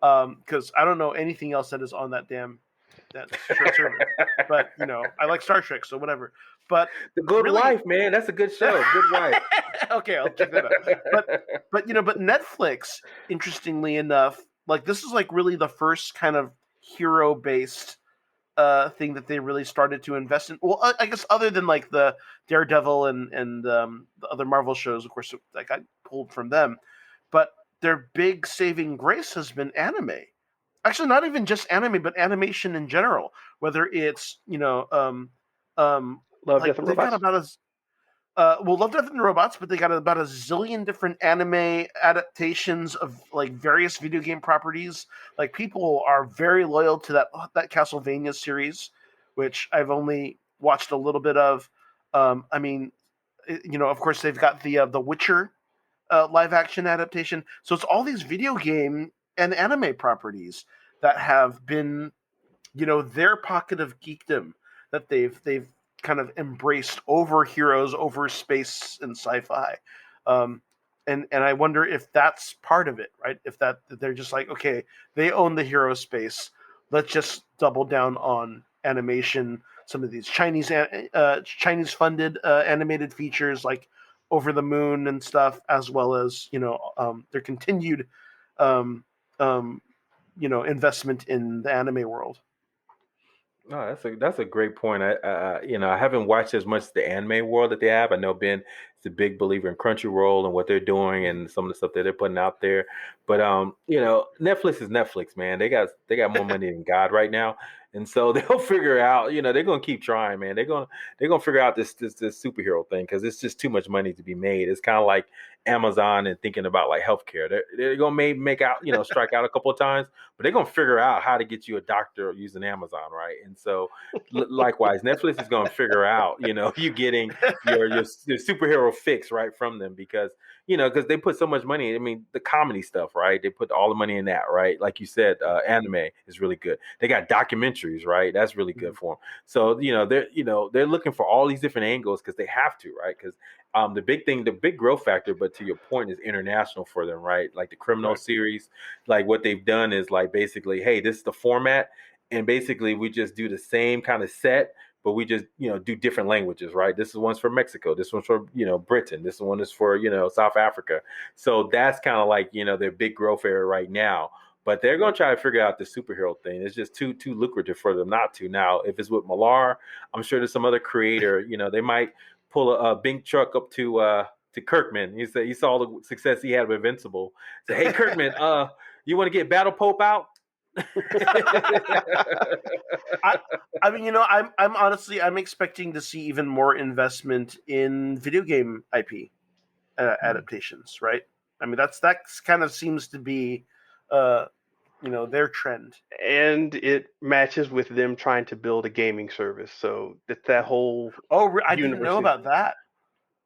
because I don't know anything else that is on that shared service. But I like Star Trek, so whatever. But The Good really, Wife, man, that's a good show. Good Wife. Okay, I'll check that out. But Netflix, interestingly enough, like this is like really the first kind of hero based thing that they really started to invest in. Well, I guess other than like the Daredevil and the other Marvel shows, of course, that got pulled from them. But their big saving grace has been anime. Actually, not even just anime, but animation in general. Whether it's Love, like Death, and they've got Robots. about as Love, Death, and Robots, but they got about a zillion different anime adaptations of like various video game properties. Like people are very loyal to that Castlevania series, which I've only watched a little bit of. I mean, of course they've got the Witcher live action adaptation. So it's all these video game and anime properties that have been their pocket of geekdom that they've kind of embraced over heroes, over space and sci-fi. And I wonder if that's part of it, right? If that they're just like, okay, they own the hero space, let's just double down on animation. Some of these Chinese funded animated features like Over the Moon and stuff, as well as their continued um, um, investment in the anime world. No, that's a great point. I haven't watched as much the anime world that they have. I know Ben is a big believer in Crunchyroll and what they're doing and some of the stuff that they're putting out there. But Netflix is Netflix, man. They got more money than God right now, and so they'll figure out. They're gonna keep trying, man. They're gonna figure out this superhero thing because it's just too much money to be made. It's kind of like Amazon and thinking about like healthcare. They're gonna make out, strike out a couple of times, but they're gonna figure out how to get you a doctor using Amazon, right? And so, likewise, Netflix is gonna figure out, you getting your superhero fix right from them because they put so much money. I mean, the comedy stuff, right? They put all the money in that, right? Like you said, anime is really good. They got documentaries, right? That's really good for them. So they're looking for all these different angles because they have to, right? Because the big growth factor, but to your point, is international for them, right? Like the criminal Right. series, like what they've done is like basically, hey, this is the format, and basically we just do the same kind of set, but we just do different languages, right? This is one's for Mexico, this one's for Britain, this one is for South Africa. So that's kind of like their big growth area right now. But they're going to try to figure out the superhero thing. It's just too lucrative for them not to. Now, if it's with Millar, I'm sure there's some other creator. They might pull a big truck up to Kirkman. He said he saw the success he had with Invincible. Say, hey Kirkman, you want to get Battle Pope out? I mean, I'm honestly I'm expecting to see even more investment in video game IP adaptations, right? I mean, that kind of seems to be, their trend. And it matches with them trying to build a gaming service. So that whole Oh, I didn't universe know about that.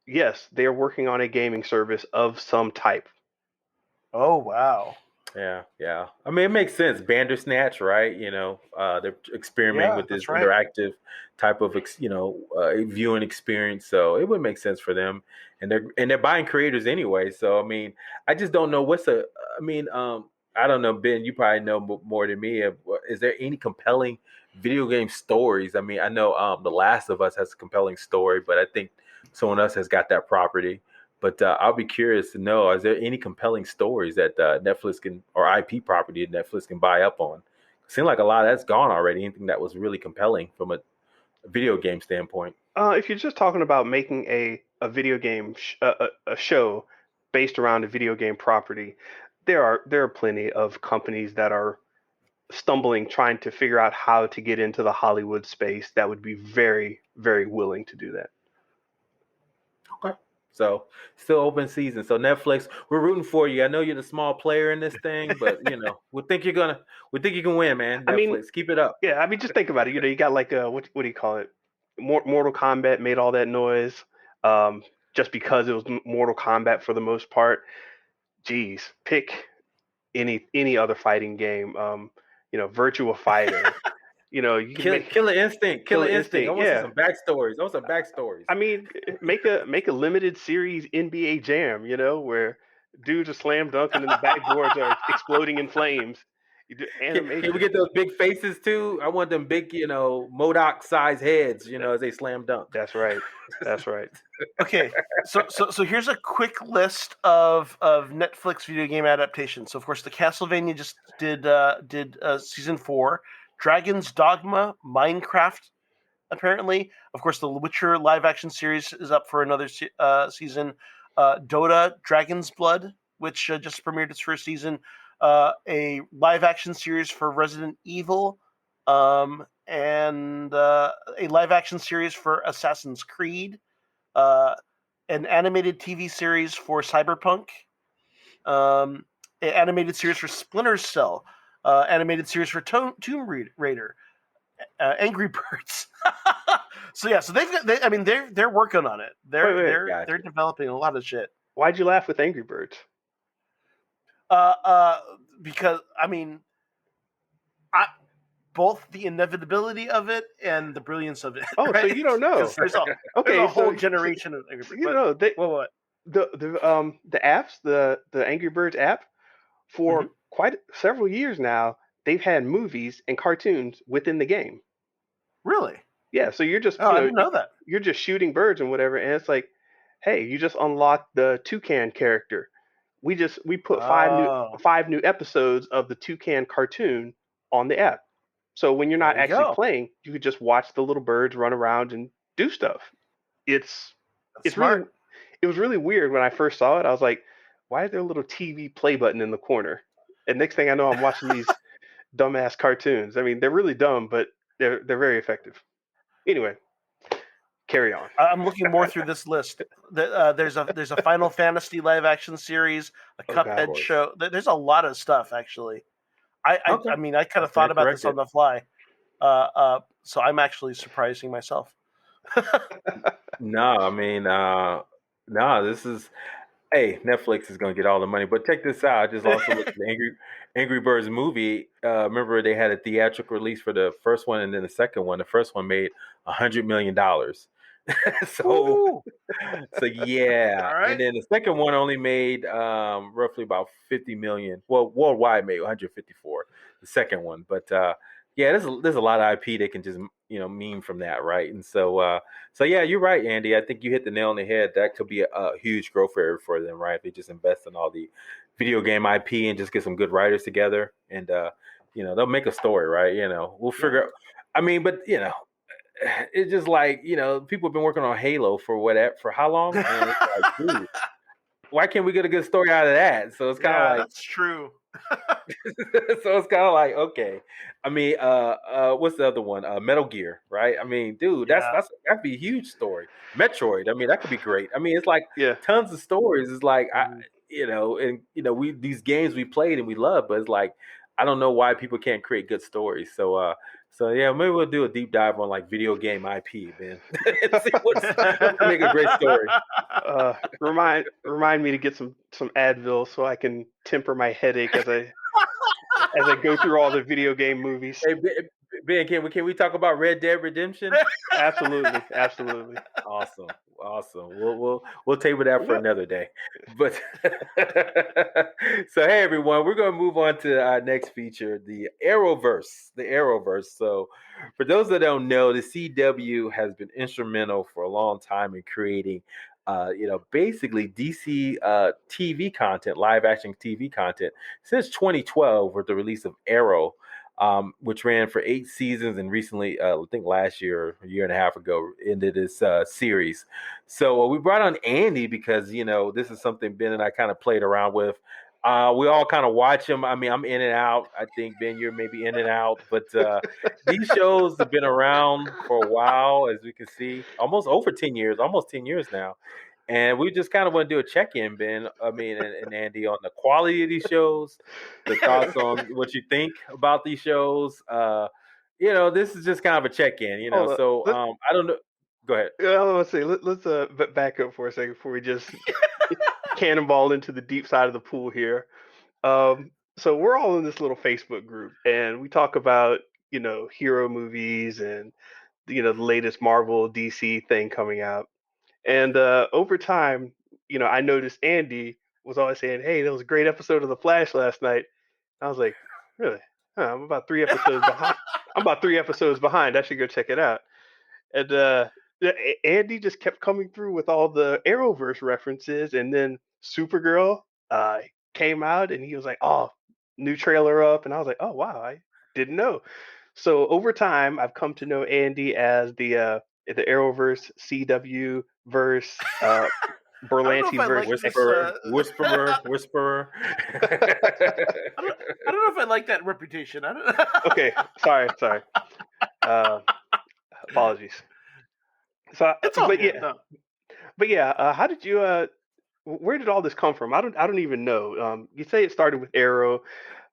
yes, they're working on a gaming service of some type. Oh, wow. Yeah. I mean, it makes sense. Bandersnatch, right? They're experimenting Yeah, with this that's right. interactive type of, viewing experience. So it would make sense for them, and they're buying creators anyway. So I mean, I just don't know I mean, I don't know, Ben. You probably know more than me. Is there any compelling video game stories? I mean, I know The Last of Us has a compelling story, but I think someone else has got that property. But I'll be curious to know: is there any compelling stories that Netflix can, or IP property that Netflix can buy up on? Seems like a lot of that's gone already. Anything that was really compelling from a video game standpoint. If you're just talking about making a video game a show based around a video game property, there are plenty of companies that are stumbling trying to figure out how to get into the Hollywood space that would be very, very willing to do that. Okay. So still open season. So Netflix, we're rooting for you. I know you're the small player in this thing, but we think you can win, man. I mean, Netflix, keep it up. yeah, I mean, just think about it. You got like what do you call it? Mortal Kombat made all that noise, just because it was Mortal Kombat for the most part. Geez, pick any other fighting game. Virtua Fighter. You can make Killer Instinct. Killer Killer Instinct. I Instinct. want to see Yeah, some backstories. I want some backstories. I mean, make a limited series NBA Jam. Where dudes are slam dunking and the backboards are exploding in flames. You do Can we animation. get those big faces too? I want them big, Modoc size heads, as they slam dunk. That's right. That's right. Okay, so here's a quick list of Netflix video game adaptations. So of course, the Castlevania just did season 4, Dragon's Dogma, Minecraft. Apparently, of course, the Witcher live action series is up for another season. Dota, Dragon's Blood, which just premiered its first season. A live action series for Resident Evil, and a live action series for Assassin's Creed. An animated TV series for Cyberpunk, an animated series for Splinter Cell, animated series for Tomb Raider, Angry Birds. So they're working on it. They're developing a lot of shit. Why'd you laugh with Angry Birds? Because both the inevitability of it and the brilliance of it. Oh, right? so you don't know? There's a whole generation of Angry Birds. What? The apps, the Angry Birds app, for quite several years now, they've had movies and cartoons within the game. Really? Yeah. So you're just I didn't know that. You're just shooting birds and whatever, and it's like, hey, you just unlocked the toucan character. We put five new episodes of the toucan cartoon on the app. So when you're not actually playing, you could just watch the little birds run around and do stuff. It's smart. really, it was really weird when I first saw it. I was like, why is there a little TV play button in the corner? And next thing I know, I'm watching these dumbass cartoons. I mean, they're really dumb, but they're very effective. Anyway, carry on. I'm looking more through this list. There's a Final Fantasy live action series, a Cuphead show. There's a lot of stuff actually. I kind of thought about this on the fly. So I'm actually surprising myself. No, this is, hey, Netflix is going to get all the money. But check this out. I just also looked at the Angry Birds movie. Remember, they had a theatrical release for the first one and then the second one. The first one made $100 million. so yeah. Right. And then the second one only made roughly about 50 million. Well, worldwide made 154, the second one. But yeah, there's a lot of IP they can just meme from that, right? And so yeah, you're right, Andy. I think you hit the nail on the head. That could be a huge growth area for them, right? If they just invest in all the video game IP and just get some good writers together, and they'll make a story, right? We'll figure. But it's just like people have been working on Halo for how long? And it's like, dude, why can't we get a good story out of that? So it's kind of like, that's true. So it's kind of like, okay. What's the other one? Metal Gear, right? Dude, that'd be a huge story. Metroid, that could be great. It's like tons of stories. It's like these games we played and we love, but it's like I don't know why people can't create good stories. So yeah, maybe we'll do a deep dive on like video game IP, man. See what's make a great story. Remind me to get some Advil so I can temper my headache as I go through all the video game movies. Hey, Ben, can we talk about Red Dead Redemption? Absolutely. Awesome. We'll table that for another day. But so hey everyone, we're gonna move on to our next feature, the Arrowverse. So for those that don't know, the CW has been instrumental for a long time in creating basically DC TV content, live action TV content since 2012 with the release of Arrow. Which ran for 8 seasons and recently, I think last year, a year and a half ago, ended this series. So we brought on Andy because, this is something Ben and I kind of played around with. We all kind of watch them. I'm in and out. I think, Ben, you're maybe in and out. But these shows have been around for a while, as we can see, almost 10 years now. And we just kind of want to do a check-in, Ben. I mean, and Andy, on the quality of these shows, the thoughts on what you think about these shows. This is just kind of a check-in. Hold up. So I don't know. Go ahead. Let's see. Let's back up for a second before we just cannonball into the deep side of the pool here. So we're all in this little Facebook group, and we talk about hero movies and the latest Marvel DC thing coming out. And over time, I noticed Andy was always saying, "Hey, that was a great episode of The Flash last night." I was like, "Really? Huh, I'm about 3 episodes behind. I'm about 3 episodes behind. I should go check it out." And Andy just kept coming through with all the Arrowverse references, and then Supergirl came out, and he was like, "Oh, new trailer up," and I was like, "Oh wow, I didn't know." So over time, I've come to know Andy as the Arrowverse, CW verse, I don't know if Berlanti I verse. like this. Whisperer. I don't know if I like that reputation. I don't. Okay, sorry. Uh, Apologies. So, It's all but good. yeah, No. how did you? Where did all this come from? I don't even know. You say it started with Arrow.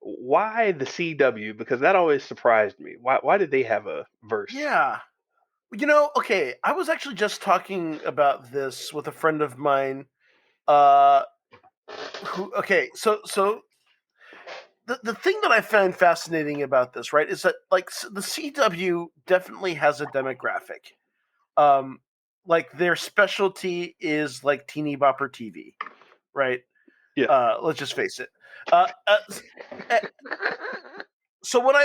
Why the CW? Because that always surprised me. Why did they have a verse? Yeah. Okay, I was actually just talking about this with a friend of mine. So the thing that I find fascinating about this, right, is that like the CW definitely has a demographic. Like their specialty is like teeny bopper TV, right? Yeah. Let's just face it. Uh, uh, uh, so when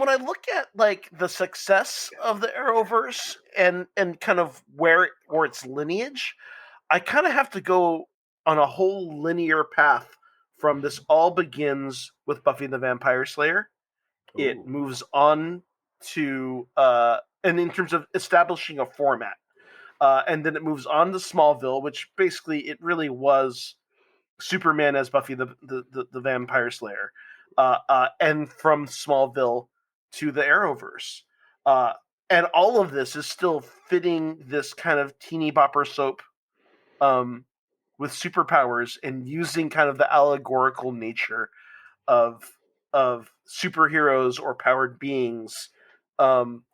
I look at like the success of the Arrowverse and kind of where its lineage, I kind of have to go on a whole linear path from this all begins with Buffy the Vampire Slayer. It Ooh. moves on to and in terms of establishing a format. And then it moves on to Smallville, which basically it really was Superman as Buffy the Vampire Slayer, and from Smallville to the Arrowverse, uh, and all of this is still fitting this kind of teeny bopper soap, um, with superpowers and using kind of the allegorical nature of superheroes or powered beings, um,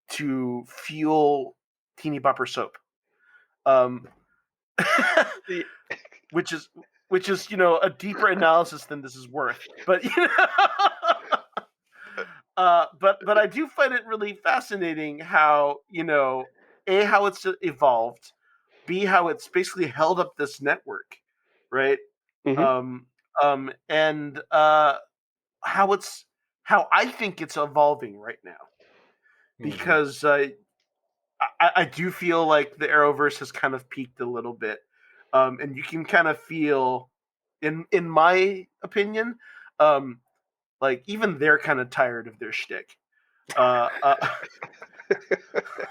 to fuel teeny bopper soap. Um, which is a deeper analysis than this is worth. But but I do find it really fascinating how a how it's evolved, b how it's basically held up this network, right? Hmm. And how I think it's evolving right now, because I do feel like the Arrowverse has kind of peaked a little bit, and you can kind of feel, in my opinion, like even they're kind of tired of their shtick. Uh, uh,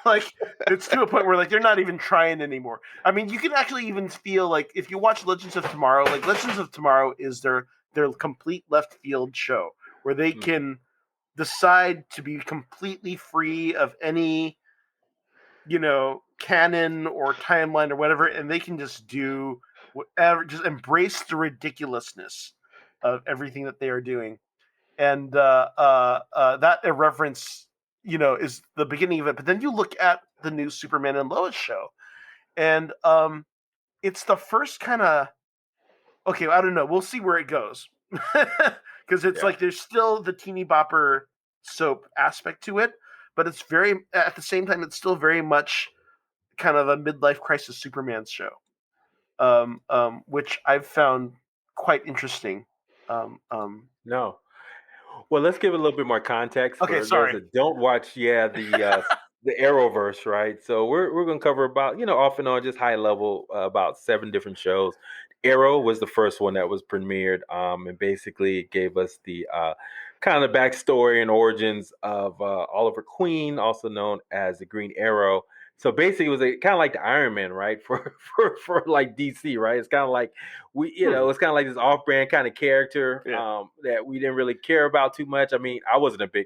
like it's to a point where like they're not even trying anymore. I mean, you can actually even feel like if you watch Legends of Tomorrow, like Legends of Tomorrow is their complete left field show where they can decide to be completely free of any canon or timeline or whatever, and they can just do whatever, just embrace the ridiculousness of everything that they are doing. And that irreverence, is the beginning of it. But then you look at the new Superman and Lois show, and it's the first kind of, okay, I don't know, we'll see where it goes, because it's like there's still the teeny bopper soap aspect to it, but it's very, at the same time, it's still very much kind of a midlife crisis Superman show, which I've found quite interesting. No. Well, let's give a little bit more context Okay, for those sorry. that don't watch. The Arrowverse, right? So we're going to cover about off and on, just high level, about 7 different shows. Arrow was the first one that was premiered, and basically it gave us the kind of backstory and origins of Oliver Queen, also known as the Green Arrow. So basically, it was kind of like the Iron Man, right? For like DC, right? It's kind of like it's kind of like this off-brand kind of character Yeah. that we didn't really care about too much. I mean, I wasn't a big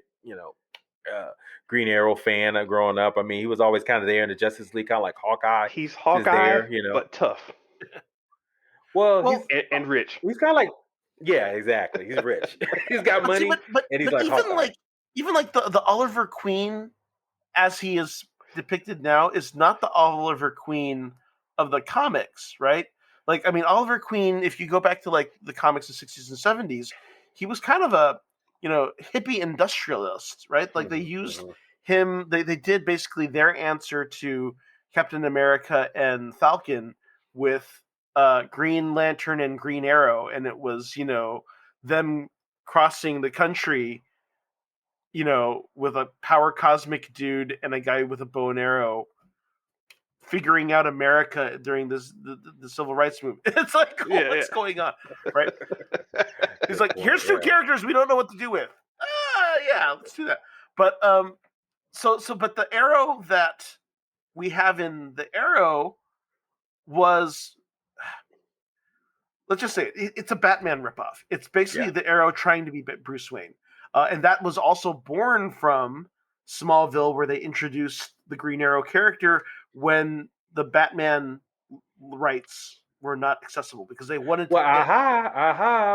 Green Arrow fan growing up. I mean, he was always kind of there in the Justice League, kind of like Hawkeye, He's just Hawkeye, there, you know. but tough Well, Well, and rich. he's kind of like, yeah, exactly. He's rich. He's got but see, money, and he's but like Hawkeye. even like the Oliver Queen as he is depicted now is not the Oliver Queen of the comics, right? Like, I mean, Oliver Queen, if you go back to like the comics of the 60s and 70s, he was kind of a, hippie industrialist, right? Like they used him, they did basically their answer to Captain America and Falcon with Green Lantern and Green Arrow, and it was, them crossing the country, with a power cosmic dude and a guy with a bow and arrow, figuring out America during the civil rights movement. It's like, what's going on, right? He's like, here's two characters we don't know what to do with. Yeah, let's do that. But but the Arrow that we have in the Arrow was, let's just say it's a Batman ripoff. It's basically the Arrow trying to be Bruce Wayne. And that was also born from Smallville, where they introduced the Green Arrow character when the Batman rights were not accessible because they wanted to.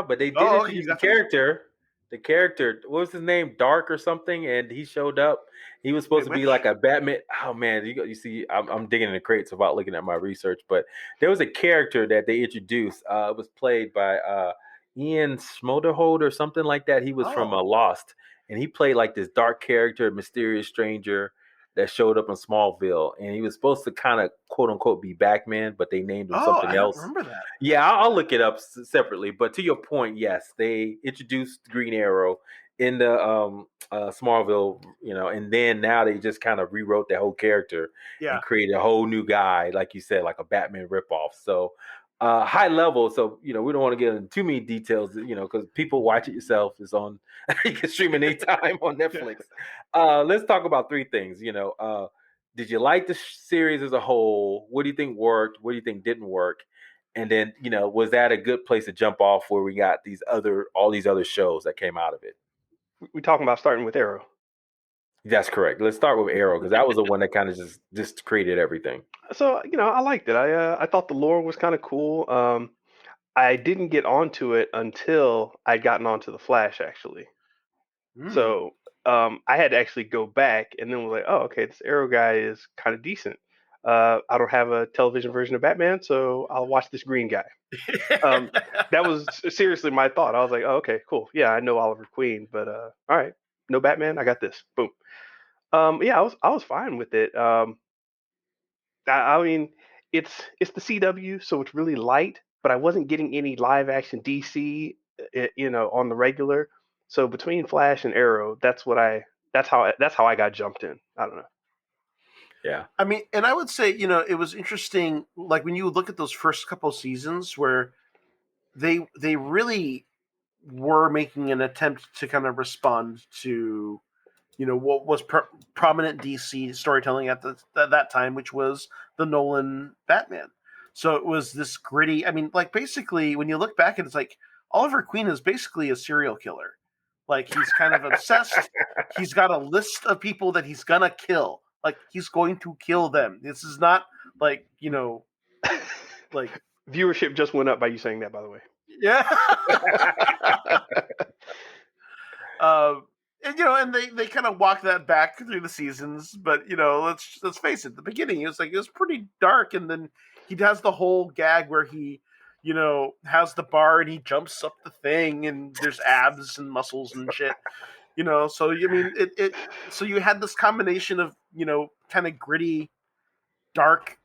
But they did introduce the character. The character, what was his name? Dark or something, and he showed up. He was supposed to be like a Batman. Oh man, you see, I'm digging in the crates about looking at my research, but there was a character that they introduced. It was played by Ian Smoderhold or something like that. He was from Lost, and he played like this dark character, mysterious stranger that showed up in Smallville, and he was supposed to kind of quote unquote be Batman, but they named him something else. I don't remember that. Yeah, I'll look it up separately. But to your point, yes, they introduced Green Arrow in the Smallville, and then now they just kind of rewrote that whole character and created a whole new guy, like you said, like a Batman ripoff. So high level. So we don't want to get into too many details, because people watch it yourself. It's on you can stream it anytime on Netflix. Let's talk about three things. Did you like the series as a whole? What do you think worked? What do you think didn't work? And then, was that a good place to jump off where we got all these other shows that came out of it? We're talking about starting with Arrow. That's correct. Let's start with Arrow because that was the one that kind of just created everything. So I liked it. I thought the lore was kind of cool. I didn't get onto it until I'd gotten onto the Flash actually. So I had to actually go back and then was like, oh, okay, this Arrow guy is kind of decent. I don't have a television version of Batman, so I'll watch this green guy. That was seriously my thought. I was like, oh, okay, cool. Yeah, I know Oliver Queen, but all right, no Batman. I got this. Boom. Yeah, I was fine with it. I mean, it's the CW, so it's really light, but I wasn't getting any live action DC, on the regular. So between Flash and Arrow, that's how I got jumped in. I don't know. Yeah. I mean, and I would say, it was interesting, like when you look at those first couple seasons where they really were making an attempt to kind of respond to, what was prominent DC storytelling at that time, which was the Nolan Batman. So it was this gritty. I mean, like basically, when you look back, it's like Oliver Queen is basically a serial killer. Like he's kind of obsessed. He's got a list of people that he's gonna kill. Like he's going to kill them. This is not like like viewership just went up by you saying that, by the way. Yeah. And they kind of walk that back through the seasons, but let's face it, the beginning it was pretty dark, and then he does the whole gag where he has the bar and he jumps up the thing and there's abs and muscles and shit. So I mean so you had this combination of kind of gritty, dark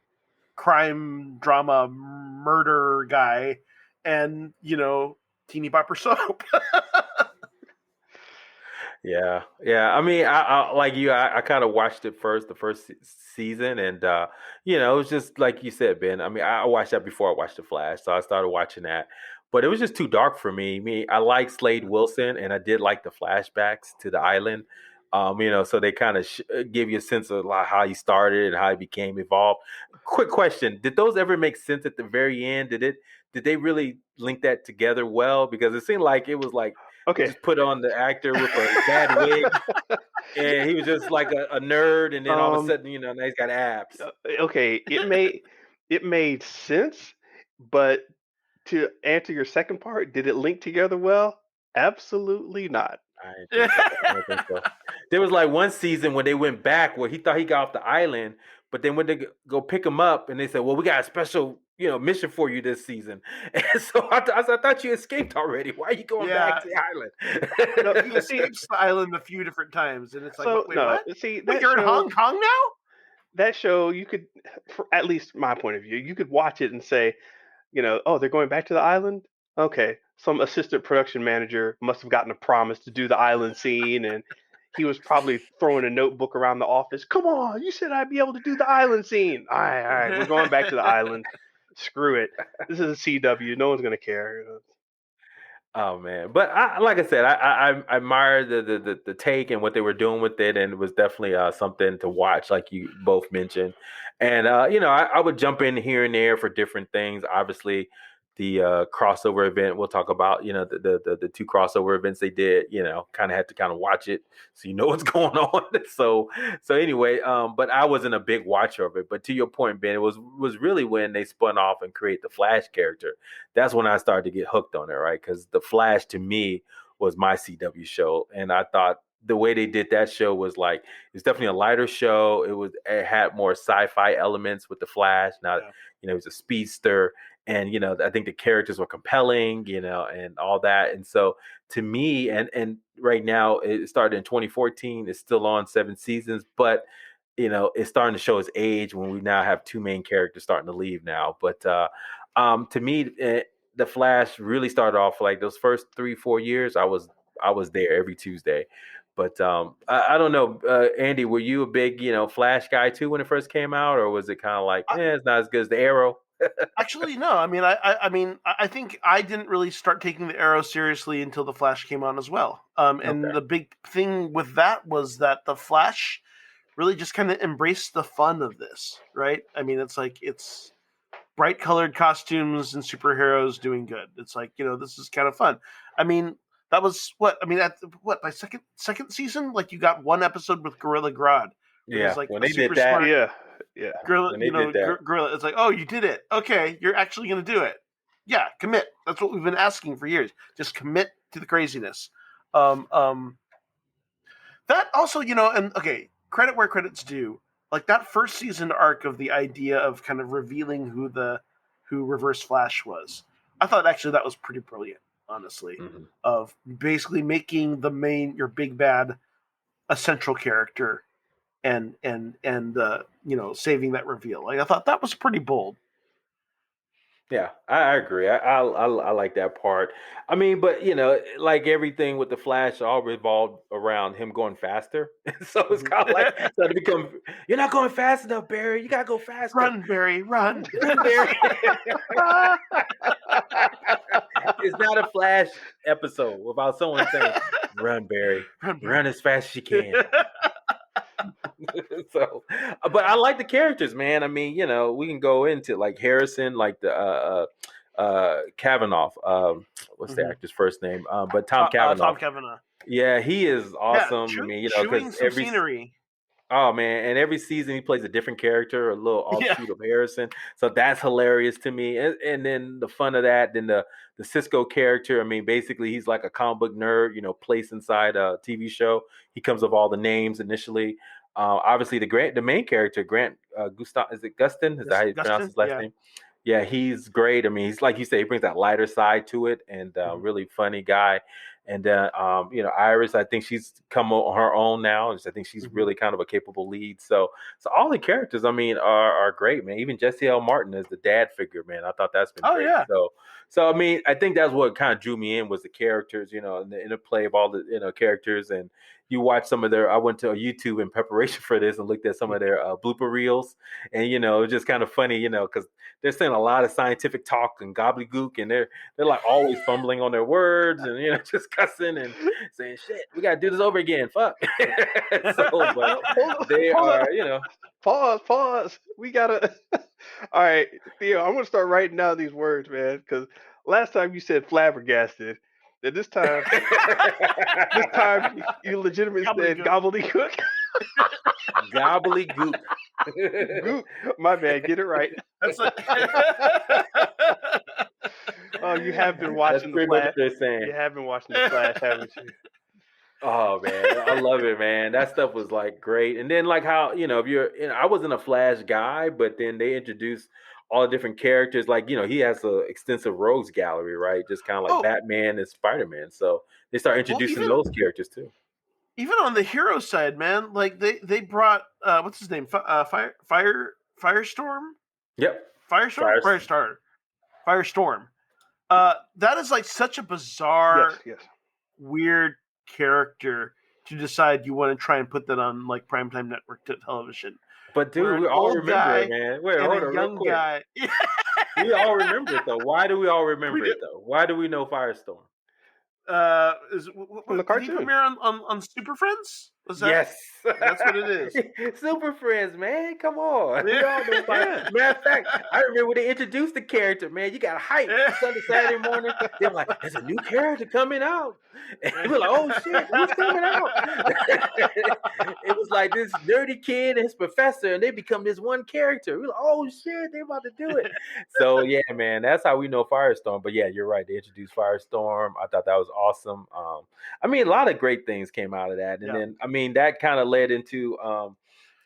crime drama murder guy and teeny bopper soap. Yeah. I mean, I like you. I kind of watched it the first season, and it was just like you said, Ben. I mean, I watched that before I watched The Flash, so I started watching that, but it was just too dark for me. I like Slade Wilson, and I did like the flashbacks to the island. So they kind of give you a sense of like how he started and how he became evolved. Quick question: did those ever make sense at the very end? Did they really link that together well? Because it seemed like it was like Okay. just put on the actor with a bad wig, and he was just like a nerd, and then all of a sudden, now he's got abs. Okay, it made sense, but to answer your second part, did it link together well? Absolutely not. I didn't think so. I don't think so. There was like one season when they went back where he thought he got off the island, but then when they go pick him up, and they said, "Well, we got a special, mission for you this season." And so I thought you escaped already. Why are you going back to the No, island? he escapes the island a few different times, and it's like, So wait, no, what? see Wait, that you're in Hong show. Kong now? That show, you could, at least my point of view, you could watch it and say, oh, they're going back to the island. Okay, some assistant production manager must have gotten a promise to do the island scene, and he was probably throwing a notebook around the office. Come on, you said I'd be able to do the island scene. All right, we're going back to the island. Screw it. This is a CW. No one's gonna care. Oh man, but like I said, I admire the take and what they were doing with it, and it was definitely something to watch, like you both mentioned. And I would jump in here and there for different things. Obviously, the crossover event we'll talk about. The two crossover events they did. Kind of had to kind of watch it so you know what's going on. So anyway, but I wasn't a big watcher of it. But to your point, Ben, it was really when they spun off and create the Flash character. That's when I started to get hooked on it, right? Because the Flash to me was my CW show, and I thought the way they did that show was like it's definitely a lighter show. It had more sci-fi elements with the Flash. Now, he was a speedster, and I think the characters were compelling, and all that. And so to me, and right now it started in 2014. It's still on 7 seasons, but it's starting to show its age when we now have two main characters starting to leave now. But to me, the Flash really started off like those first 3-4 years. I was there every Tuesday. But I don't know, Andy, were you a big Flash guy too when it first came out, or was it kind of like it's not as good as the Arrow? Actually, no. I mean, I think I didn't really start taking the Arrow seriously until the Flash came on as well. And Okay. the big thing with that was that the Flash really just kind of embraced the fun of this, right? I mean, it's bright colored costumes and superheroes doing good. It's like, this is kind of fun. I mean, that was by second season, like you got one episode with Gorilla Grodd. Yeah, Like when a they did super that, smart Yeah. Gorilla, when they did that, Gorilla. It's like, oh, you did it. Okay, you're actually going to do it. Yeah, commit. That's what we've been asking for years. Just commit to the craziness. That also, and okay, credit where credit's due. Like that first season arc of the idea of kind of revealing who Reverse Flash was. I thought actually that was pretty brilliant, honestly. Mhm. Of basically making your big bad a central character and saving that reveal. Like I thought that was pretty bold. Yeah, I agree. I like that part. I mean, but like everything with the Flash, all revolved around him going faster. So it's kind of like so to become, you're not going fast enough, Barry. You gotta go faster. Run, Barry, run. Run, Barry. It's not a Flash episode without someone saying, "Run, Barry. Run as fast as you can." So, but I like the characters, man. I mean, we can go into like Harrison, like the Kavanaugh. What's the actor's first name? But Tom Kavanaugh. Tom Kavanaugh. Yeah, he is awesome. I mean, chewing because some scenery. Oh man, and every season he plays a different character, a little offshoot of Harrison. So that's hilarious to me. And then the fun of that, then the Cisco character. I mean, basically he's like a comic book nerd, placed inside a TV show. He comes up with all the names initially. Obviously the main character, Grant Gustav, is it Gustin? Is that how you pronounce his last name? Yeah, he's great. I mean, he's like you say, he brings that lighter side to it, and really funny guy. And Iris, I think she's come on her own now. I think she's really kind of a capable lead. So all the characters, I mean, are great, man. Even Jesse L. Martin as the dad figure, man. I thought that's been great. Yeah. So I mean, I think that's what kind of drew me in was the characters, and the interplay of all the characters. And you watch some of their. I went to YouTube in preparation for this and looked at some of their blooper reels, and it was just kind of funny, because they're saying a lot of scientific talk and gobbledygook, and they're like always fumbling on their words and just cussing and saying shit. We gotta do this over again. Fuck. So, but they are, Pause. We gotta. All right, Theo. I'm gonna start writing down these words, man, because last time you said flabbergasted, And this time you legitimately said gobbledygook. Gobbledygook. Gook. My bad. Get it right. That's like, Oh, you have been watching The pretty much Flash. what they're saying. You have been watching The Flash, haven't you? Oh man, I love it, man. That stuff was like great. And then like how, if you're, I wasn't a Flash guy, but then they introduced all the different characters. Like, he has an extensive rogues gallery, right? Just kind of like Batman and Spider-Man. So they start introducing those characters too. Even on the hero side, man, like they brought what's his name? Firestorm? Yep. Firestorm. That is like such a bizarre, weird character to decide you want to try and put that on like primetime network television. But dude, we all remember it, man. Wait, hold on, real quick. Guy. We all remember it though. Why do we all remember it though? Why do we know Firestorm? From the cartoon. Did he premiere on Super Friends? Yes, that's what it is. Super Friends, man. Come on. We all know Matter of fact, I remember when they introduced the character, man. You got hype Sunday, Saturday morning. They're like, "There's a new character coming out," and we're like, "Oh shit, who's coming out?" It was like this nerdy kid and his professor, and they become this one character. We're like, "Oh shit, they about to do it." So yeah, man, that's how we know Firestorm. But yeah, you're right. They introduced Firestorm. I thought that was awesome. I mean, a lot of great things came out of that, and then I mean, that kind of led into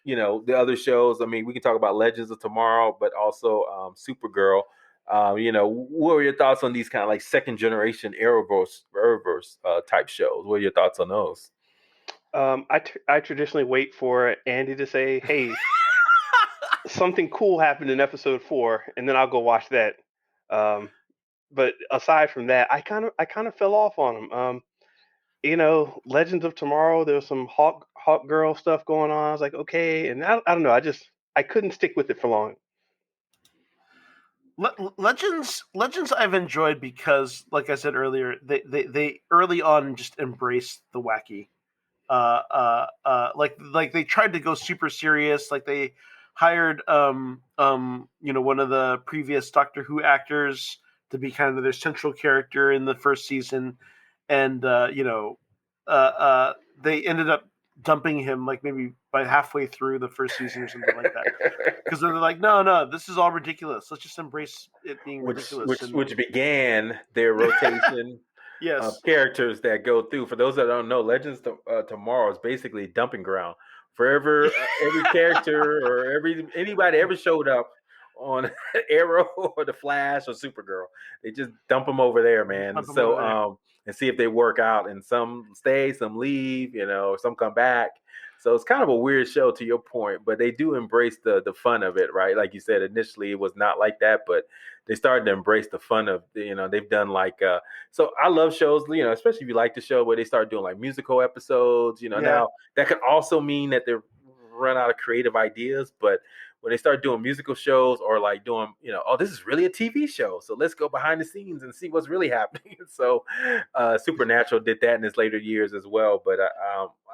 the other shows. I mean, we can talk about Legends of Tomorrow, but also Supergirl. What were your thoughts on these kind of like second generation Arrowverse type shows? What are your thoughts on those? I traditionally wait for Andy to say, "Hey, something cool happened in episode 4," and then I'll go watch that. But aside from that, I kind of fell off on him. Legends of Tomorrow, there was some Hawk Girl stuff going on. I was like, okay, and I don't know. I couldn't stick with it for long. Legends I've enjoyed because, like I said earlier, they early on just embraced the wacky. Like they tried to go super serious. Like they hired one of the previous Doctor Who actors to be kind of their central character in the first season, and they ended up dumping him like maybe by halfway through the first season or something like that, because they're like, no, this is all ridiculous. Let's just embrace it being ridiculous. Which began their rotation. Yes. Characters that go through. For those that don't know, Legends Tomorrow is basically a dumping ground for every character or anybody ever showed up on Arrow or the Flash or Supergirl. They just dump them over there, man. And see if they work out. And some stay, some leave, some come back. So it's kind of a weird show, to your point, but they do embrace the fun of it, right? Like you said, initially it was not like that, but they started to embrace the fun of, they've done like, so I love shows, especially if you like the show where they start doing like musical episodes, Now that could also mean that they're run out of creative ideas, but when they start doing musical shows or like doing, this is really a TV show, so let's go behind the scenes and see what's really happening. So Supernatural did that in its later years as well. But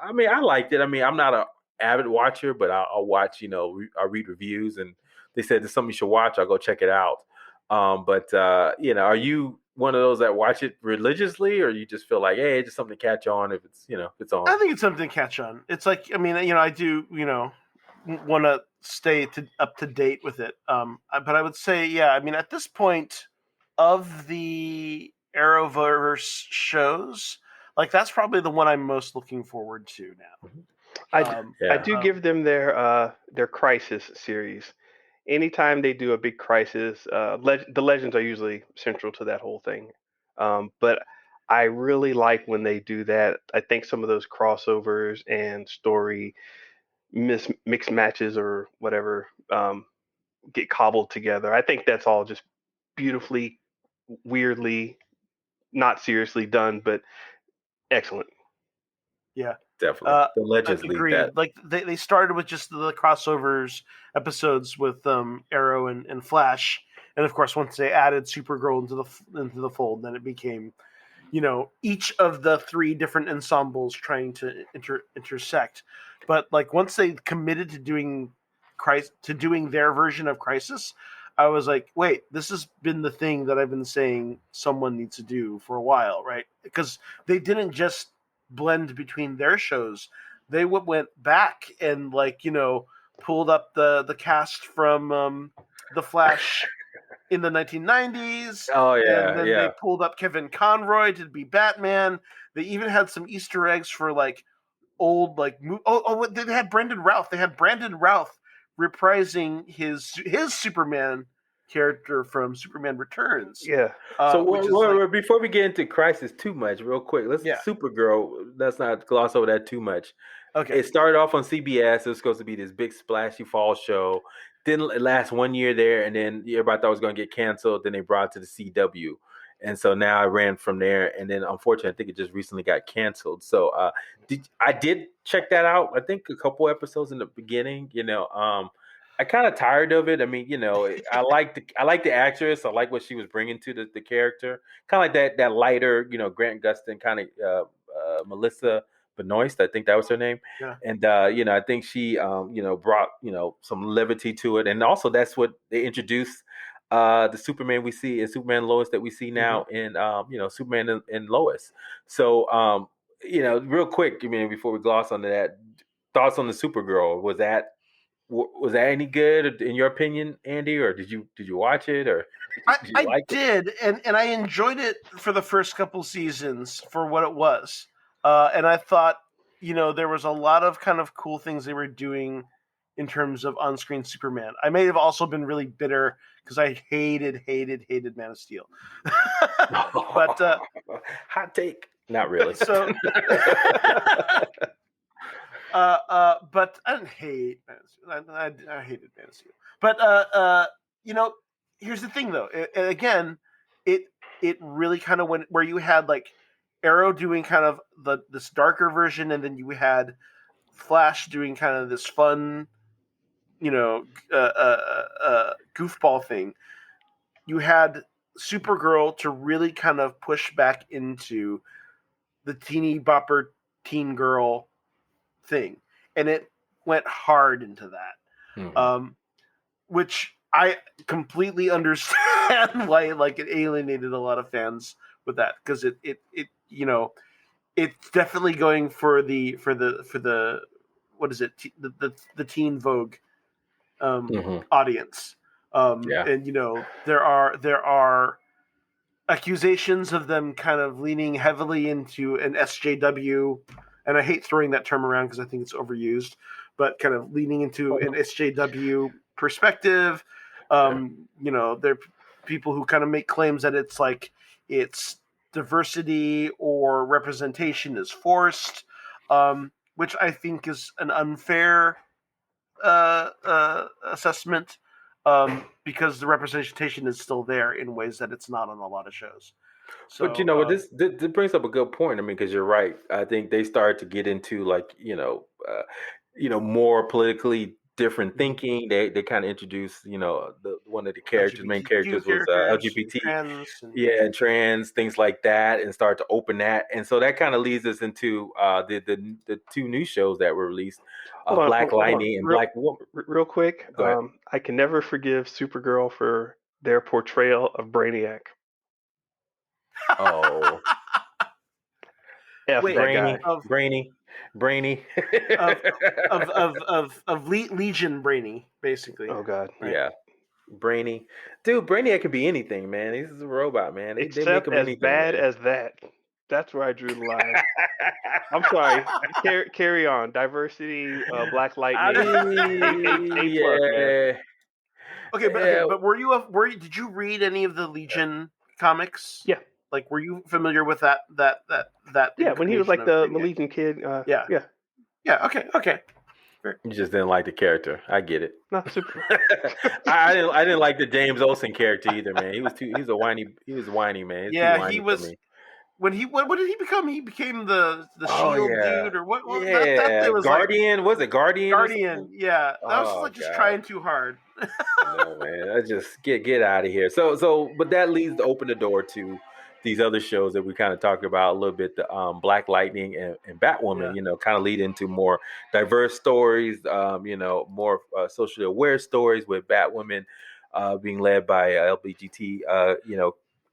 I mean, I liked it. I mean, I'm not an avid watcher, but I'll watch, I read reviews and they said there's something you should watch. I'll go check it out. But are you one of those that watch it religiously, or you just feel like, hey, it's just something to catch on if it's, if it's on? I think it's something to catch on. It's like, I mean, I do, want to stay up to date with it. But I would say, yeah, I mean, at this point of the Arrowverse shows, like that's probably the one I'm most looking forward to now. I do give them their Crisis series. Anytime they do a big crisis, the legends are usually central to that whole thing. But I really like when they do that. I think some of those crossovers and story mixed matches or whatever get cobbled together. I think that's all just beautifully, weirdly, not seriously done, but excellent. Yeah, definitely. The legends lead that. Like they started with just the crossovers episodes with Arrow and Flash, and of course once they added Supergirl into the fold, then it became, each of the 3 different ensembles trying to intersect. But like once they committed to doing their version of Crisis, I was like, wait, this has been the thing that I've been saying someone needs to do for a while, right? Because they didn't just blend between their shows. They went back and pulled up the cast from The Flash in the 1990s, Oh and yeah, then they yeah. pulled up Kevin Conroy to be Batman. They even had some Easter eggs for old they had Brandon Routh. They had Brandon Routh reprising his Superman character from Superman Returns. Yeah. So Which is before we get into Crisis too much, real quick, yeah. Supergirl. Let's not gloss over that too much. Okay. It started off on CBS. It was supposed to be this big splashy fall show. Didn't last 1 year there, and then everybody thought it was going to get canceled. Then they brought it to the CW, and so now I ran from there. And then, unfortunately, I think it just recently got canceled. So I did check that out. I think a couple episodes in the beginning. I kind of tired of it. I mean, I like the actress. I like what she was bringing to the character. Kind of like that lighter, Grant Gustin kind of Melissa Benoist, I think that was her name. Yeah. And I think she brought some levity to it, and also that's what they introduced the Superman we see in Superman Lois that we see now in Superman and Lois. So real quick, I mean, before we gloss onto that, thoughts on the Supergirl? Was that any good in your opinion, Andy, or did you watch it, or did you I like it? did, and I enjoyed it for the first couple seasons for what it was, and I thought there was a lot of kind of cool things they were doing in terms of on-screen Superman. I may have also been really bitter because I hated Man of Steel, but hot take, not really. So, but I didn't hate Man of Steel. I hated Man of Steel, but here's the thing though. Again, it really kind of went where you had Arrow doing kind of this darker version, and then you had Flash doing kind of this fun, goofball thing. You had Supergirl to really kind of push back into the teeny bopper teen girl thing, and it went hard into that, which I completely understand why it alienated a lot of fans with that, because it's definitely going for the what is it, the teen Vogue audience, and there are accusations of them kind of leaning heavily into an SJW, and I hate throwing that term around because I think it's overused, but kind of leaning into an SJW perspective. There are people who kind of make claims that it's diversity or representation is forced, which I think is an unfair assessment, because the representation is still there in ways that it's not on a lot of shows. So, but this brings up a good point. I mean, because you're right. I think they started to get into more politically different thinking. They kind of introduced one of the main characters was LGBT, and trans, things like that, and start to open that. And so that kind of leads us into the two new shows that were released, Black Lightning and Black Woman. Real quick, I can never forgive Supergirl for their portrayal of Brainiac. Oh, Brainy of Legion Brainy, basically. Oh God, right? Yeah, Brainy, dude. Brainiac could be anything, man. He's a robot, man. Except they make him as anything, bad man. As that. That's where I drew the line. I'm sorry. Carry on. Diversity, Black Lightning. Yeah. Okay, but did you read any of the Legion comics? Yeah. Were you familiar with that? Yeah, when he was the Legion kid. Yeah. Okay. You just didn't like the character. I get it. Not super. I didn't like the James Olsen character either, man. He was a whiny man. He was. What did he become? He became the Shield dude, or what? Yeah, that was Guardian. Was it Guardian? Guardian. Yeah, that was just trying too hard. No, man. I just get out of here. But that leads to open the door to these other shows that we kind of talked about a little bit. The Black Lightning and Batwoman. Kind of lead into more diverse stories. More socially aware stories with Batwoman. being led by LBGT,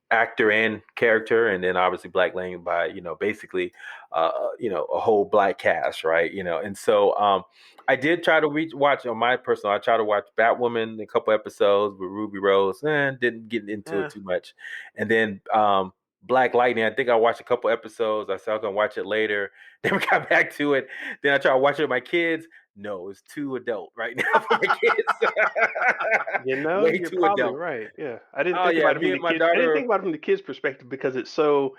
actor and character, and then obviously Black Lane by basically a whole black cast, right? And so I did try to watch on my personal. I tried to watch Batwoman, a couple episodes with Ruby Rose, and didn't get into it too much. And then Black Lightning, I think I watched a couple episodes. I said I was gonna watch it later. Then we got back to it. Then I tried to watch it with my kids. No, it's too adult right now for my kids. Way You're too probably adult. right. Yeah, I didn't Oh think yeah, about it from me the and my kids. I didn't daughter. think about it from the kids' perspective because it's so.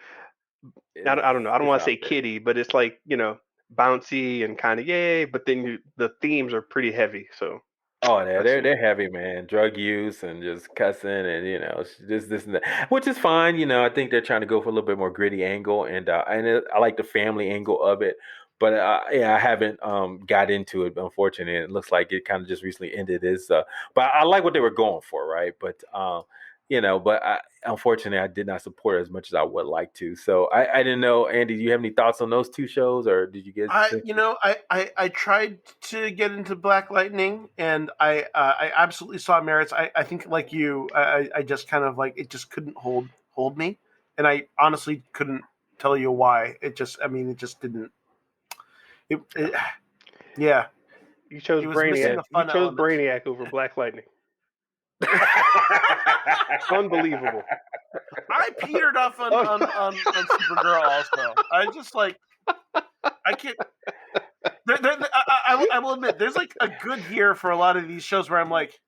I don't know. I don't It's want to out say there. kiddie, but it's like bouncy and kind of yay. But then the themes are pretty heavy. So Oh, yeah, I they're see. they're heavy, man. Drug use and just cussing and this and that, which is fine. I think they're trying to go for a little bit more gritty angle, and I like the family angle of it. But yeah, I haven't got into it, unfortunately. It looks like it kind of just recently ended. But I like what they were going for, right? But unfortunately, I did not support it as much as I would like to. So I didn't know, Andy. Do you have any thoughts on those two shows, or did you get? I tried to get into Black Lightning, and I absolutely saw merits. I think like you, I just kind of like it just couldn't hold me, and I honestly couldn't tell you why. It just didn't. Yeah, You chose it was missing Brainiac. the You fun chose element. Brainiac over Black Lightning. Unbelievable. I petered off on Supergirl also. I just like I can't. I will admit, there's like a good year for a lot of these shows where I'm like,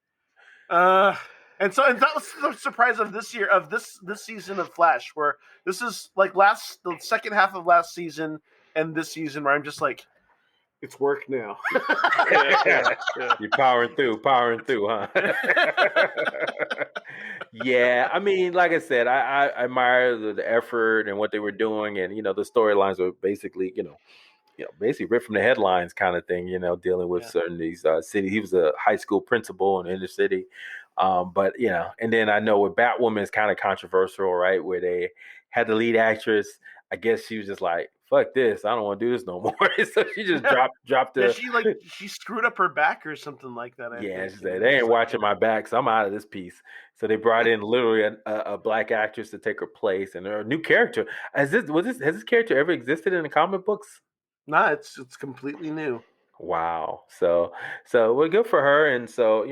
and that was the surprise of this year of this season of Flash, where this is like the second half of last season and this season where I'm just like, it's work now. Yeah. You're powering through, huh? Yeah, I mean, like I said, I admire the effort and what they were doing, and the storylines were basically, basically ripped from the headlines kind of thing, dealing with certain these cities. He was a high school principal in the inner city. But and then I know with Batwoman is kind of controversial, right? Where they had the lead actress. I guess she was just like, "Fuck this! I don't want to do this no more." So she just dropped Yeah, the. she screwed up her back or something like that. I Yeah, think. she said they ain't watching my back, so I'm out of this piece. So they brought in literally a black actress to take her place, and a new character. Has this character ever existed in the comic books? Nah, it's completely new. Wow. So we're good for her, and so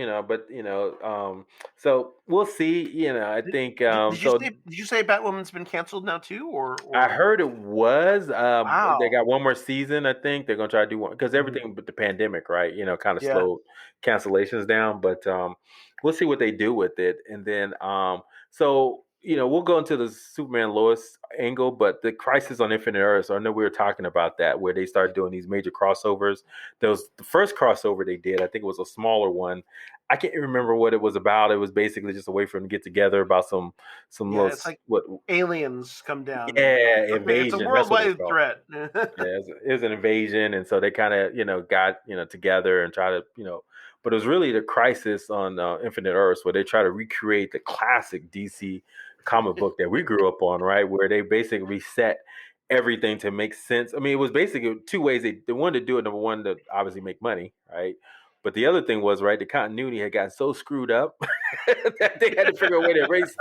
so we'll see. I think so. Did you say Batwoman's been canceled now too, I or heard it was. They wow? got one more season. I think they're gonna try to do one because Mhm. everything but the pandemic, right? Kind of Yeah. slowed cancellations down. But we'll see what they do with it. And then so we'll go into the Superman Lois angle, but the Crisis on Infinite Earths. I know we were talking about that where they started doing these major crossovers. There was the first crossover they did. I think it was a smaller one. I can't remember what it was about. It was basically just a way for them to get together about some Yeah, little it's like what aliens come down and be like, yeah, okay, it's a invasion. That's what it's worldwide called. threat. Yeah, it was an invasion, and so they kind of got together and try to but it was really the Crisis on Infinite Earths where they try to recreate the classic DC comic book that we grew up on, right? Where they basically reset everything to make sense. I mean, it was basically two ways they wanted to do it. Number one, to obviously make money, right? But the other thing was, right, the continuity had gotten so screwed up that they had to figure out a way to erase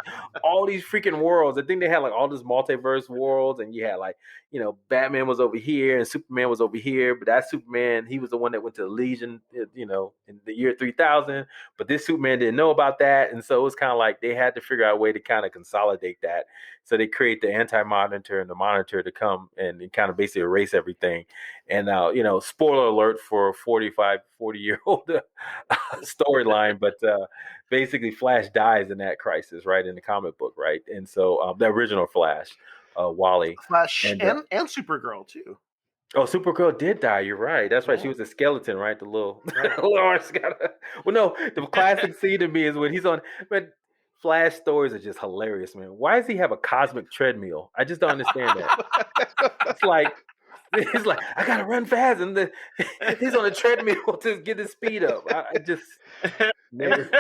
all these freaking worlds. I think they had like all this multiverse worlds, and you had like, Batman was over here and Superman was over here, but that Superman, he was the one that went to the Legion, in the year 3000. But this Superman didn't know about that, and so it was kind of like they had to figure out a way to kind of consolidate that. So they create the Anti-Monitor and the Monitor to come and kind of basically erase everything. And spoiler alert for a 40-year-old storyline, but basically Flash dies in that Crisis, right, in the comic book, right? And so the original Flash, Wally. Flash And and Supergirl too. oh, Supergirl did die. You're right. That's right. She was a skeleton, right? The little Lawrence got a. Well, no, the classic scene to me is when he's on. But Flash stories are just hilarious, man. Why does he have a cosmic treadmill? I just don't understand that. It's like he's like, I gotta run fast, and he's on a treadmill to get his speed up. I just never.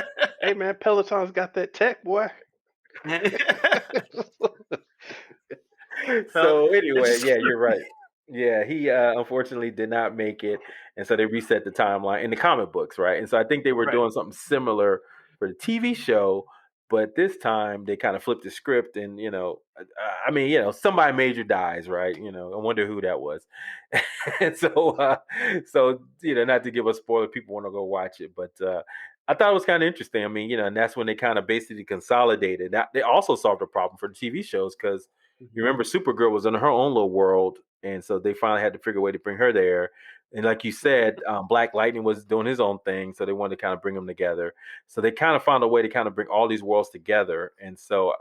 Hey man, Peloton's got that tech, boy. So anyway, yeah, you're right. Yeah, he unfortunately did not make it, and so they reset the timeline in the comic books, right? And so I think they were Right. doing something similar for the TV show. But this time they kind of flipped the script, and I mean, somebody major dies, right? I wonder who that was. And so not to give a spoiler, people want to go watch it, but I thought it was kind of interesting. I mean, and that's when they kind of basically consolidated. That they also solved a problem for the TV shows because you remember Supergirl was in her own little world, and so they finally had to figure a way to bring her there. And like you said, Black Lightning was doing his own thing, so they wanted to kind of bring them together. So they kind of found a way to kind of bring all these worlds together. And so,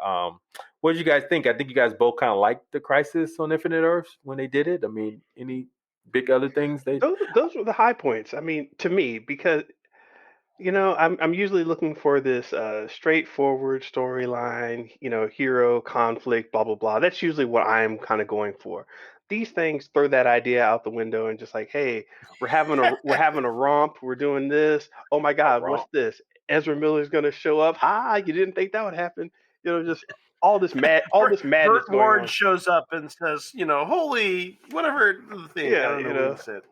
what did you guys think? I think you guys both kind of liked the Crisis on Infinite Earths when they did it. I mean, any big other things they? Those were the high points. I mean, to me, because I'm usually looking for this straightforward storyline, hero conflict, blah blah blah. That's usually what I'm kind of going for. These things throw that idea out the window and just like, hey, we're having a romp, we're doing this. Oh my Oh, God, what's wrong. this? Ezra Miller's gonna show up. Hi, you didn't think that would happen? Just all this madness Burt going Ward on. shows up and says, holy whatever the thing. I Yeah, don't know what he said.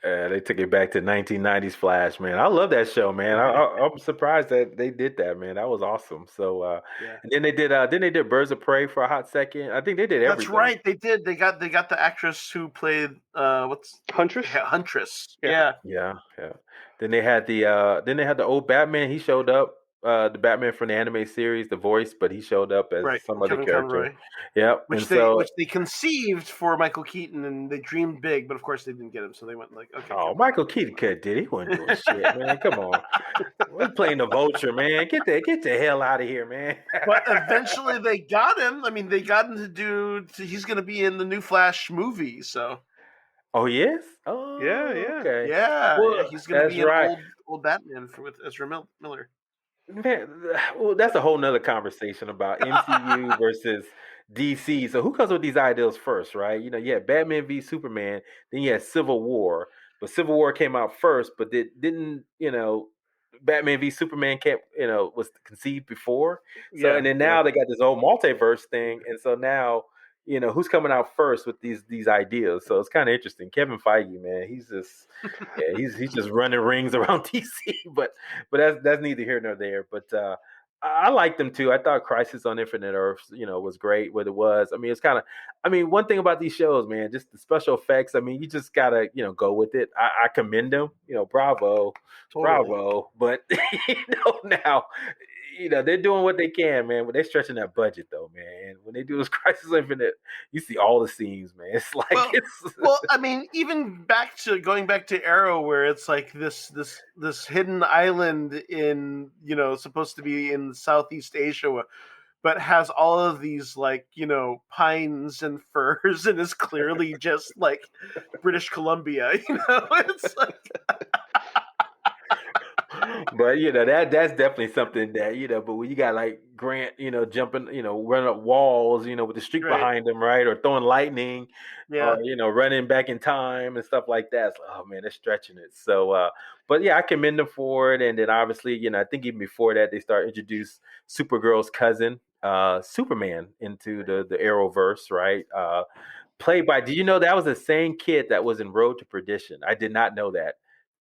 They took it back to 1990s Flash, man. I love that show, man. I'm surprised that they did that, man. That was awesome. So, yeah. and then they did Birds of Prey for a hot second. I think they did That's everything. right. They did. They got the actress who played Huntress. Huntress. Yeah. Yeah. Yeah. Then they had the old Batman. He showed up, the Batman from the anime series, the voice, but he showed up as Right. some other Kevin character. Conroy. Yep. Which they conceived for Michael Keaton, and they dreamed big, but of course they didn't get him, so they went like, okay. Oh, Michael Keaton did. He wasn't doing shit, man. Come on. We're playing the vulture, man. Get the hell out of here, man. But eventually they got him. I mean, they got him he's going to be in the new Flash movie, so. Oh, he is? Oh, Yeah. okay. Yeah, Well, he's going to that's be an right. old Batman with Ezra Miller. Man, well, that's a whole nother conversation about MCU versus DC. So who comes with these ideas first, right? You had Batman v Superman, then you had Civil War. But Civil War came out first, but didn't, Batman v Superman was conceived before. So and then now they got this whole multiverse thing. And so now, who's coming out first with these ideas? So it's kind of interesting. Kevin Feige, man, he's just he's just running rings around DC, but that's neither here nor there. But I liked them too. I thought Crisis on Infinite Earths, was great. What it was, I mean, it's kind of, I mean, one thing about these shows, man, just the special effects. I mean, you just gotta, go with it. I commend them. Bravo, Totally. bravo. But now, they're doing what they can, man. But they're stretching that budget, though, man. When they do this Crisis Infinite, you see all the scenes, man. It's like well, I mean, even going back to Arrow, where it's like this hidden island in supposed to be in Southeast Asia, but has all of these like pines and firs, and is clearly just like British Columbia. It's like. But that's definitely something that but when you got like Grant, jumping, running up walls, with the streak behind him, right, or throwing lightning, or running back in time and stuff like that. It's like, oh man, they're stretching it. So, but yeah, I commend them for it. And then obviously, I think even before that, they start introduce Supergirl's cousin, Superman, into the Arrowverse, right? Played by, did you know that was the same kid that was in Road to Perdition? I did not know that.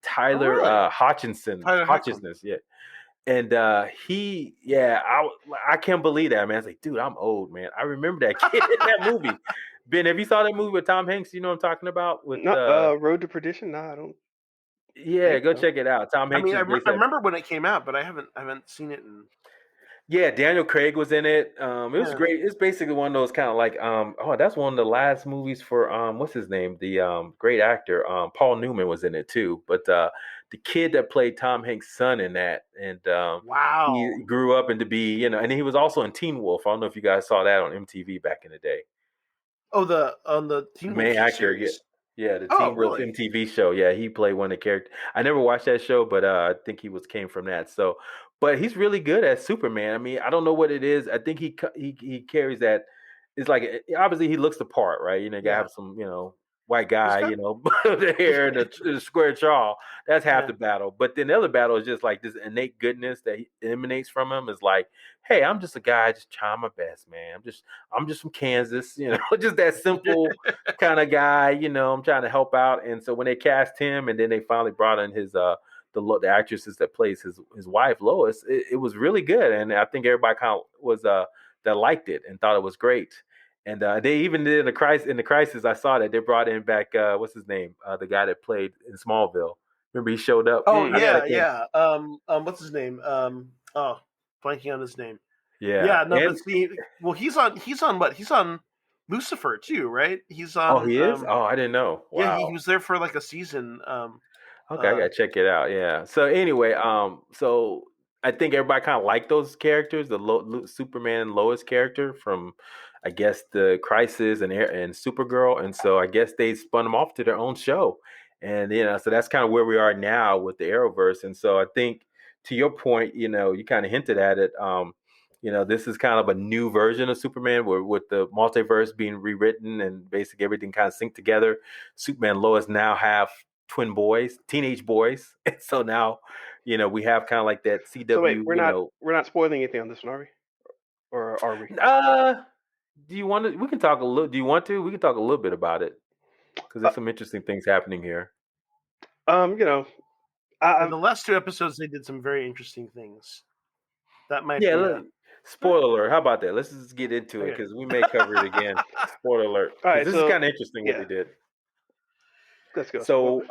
Tyler Hutchinson, yeah. And I can't believe that, man. I was like, dude, I'm old, man. I remember that kid in that movie. Ben, have you saw that movie with Tom Hanks? You know what I'm talking about? With Road to Perdition? No, I don't. Yeah, go check it out. Tom Hanks. I mean, I remember when it came out, but I haven't seen it in. Yeah, Daniel Craig was in it. It was great. It's basically one of those kind of like that's one of the last movies for what's his name? The great actor Paul Newman was in it too. But the kid that played Tom Hanks' son in that, and wow, he grew up into be and he was also in Teen Wolf. I don't know if you guys saw that on MTV back in the day. Oh, on the Teen Wolf series. Yeah, the Teen Wolf MTV show. Yeah, he played one of the characters. I never watched that show, but I think he came from that. So, but he's really good as Superman. I mean, I don't know what it is. I think he carries that. It's like obviously he looks the part, right? You gotta have some white guy, the hair, the square jaw. That's half the battle. But then the other battle is just like this innate goodness that emanates from him. Is like, hey, I'm just a guy, just trying my best, man. I'm just from Kansas, just that simple kind of guy. I'm trying to help out. And so when they cast him, and then they finally brought in his the actresses that plays his wife Lois, it was really good, and I think everybody kind of was that liked it and thought it was great. And they even did in the crisis. I saw that they brought in back what's his name, the guy that played in Smallville. Remember he showed up. Oh I gotta yeah. What's his name? Oh, blanking on his name. yeah, Yeah, no, but and see, well, he's on what? He's on Lucifer too, right? He's oh, on. he is. Oh, I didn't know. Yeah, Wow. he was there for like a season. Okay, I gotta check it out. Yeah. So anyway, so I think everybody kind of liked those characters, the Superman and Lois character from, I guess, the Crisis and Supergirl, and so I guess they spun them off to their own show, and so that's kind of where we are now with the Arrowverse. And so I think, to your point, you kind of hinted at it. This is kind of a new version of Superman, where with the multiverse being rewritten and basically everything kind of synced together. Superman and Lois now have twin boys, teenage boys. And so now, we have kind of like that So wait, CW, we're not spoiling anything on this one, are we? Or are we? Do you want to, we can talk a little, do you want to, we can talk a little bit about it because Uh, there's some interesting things happening here. you know, I, in the last 2 episodes, they did some very interesting things. That might Yeah, be. spoiler alert. How about that? Let's just get into it Okay. because we may cover it again. Spoiler alert. All right, Because this is so kind of interesting what yeah, they did. let's go. So,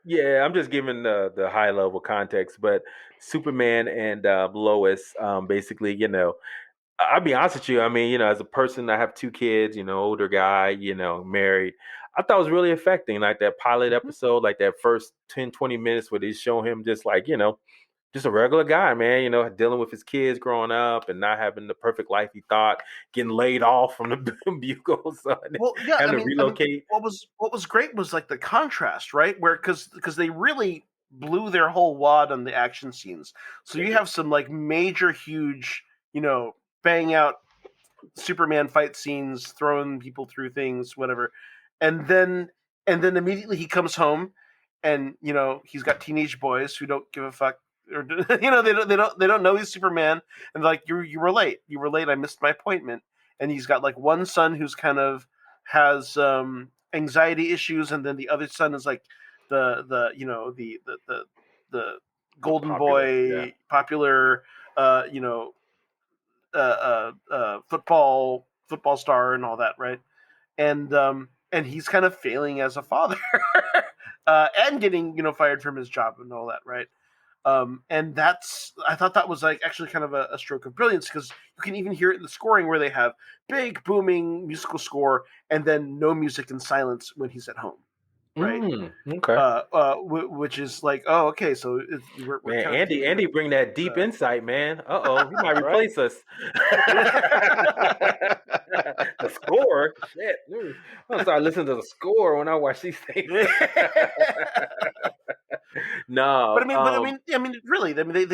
yeah, I'm just giving the high level context, but Superman and Lois, basically, I'll be honest with you. I mean, as a person, I have 2 kids, older guy, married. I thought it was really affecting, like that pilot episode, like that first 10, 20 minutes where they show him just like, just a regular guy, man, dealing with his kids growing up and not having the perfect life he thought, getting laid off from the Bugle, so Well, yeah, having to relocate. what was great was like the contrast, right? Where because they really blew their whole wad on the action scenes. So you have some like major, huge, bang out Superman fight scenes, throwing people through things, whatever, and then immediately he comes home, and he's got teenage boys who don't give a fuck, or they don't know he's Superman, and like you were late, I missed my appointment, and he's got like one son who's kind of has anxiety issues, and then the other son is like the golden Popular, yeah. boy, popular, football star and all that, right? And he's kind of failing as a father, and getting fired from his job and all that, right? And I thought that was like actually kind of a stroke of brilliance, because you can even hear it in the scoring where they have big booming musical score and then no music and silence when he's at home, right? Okay. Which is like, oh, okay, so we're Man, kind of Andy bring that deep insight, man. He might Right? replace us. The score, shit. I'm gonna start listening to the score when I watch these things. No, but I mean, really, I mean,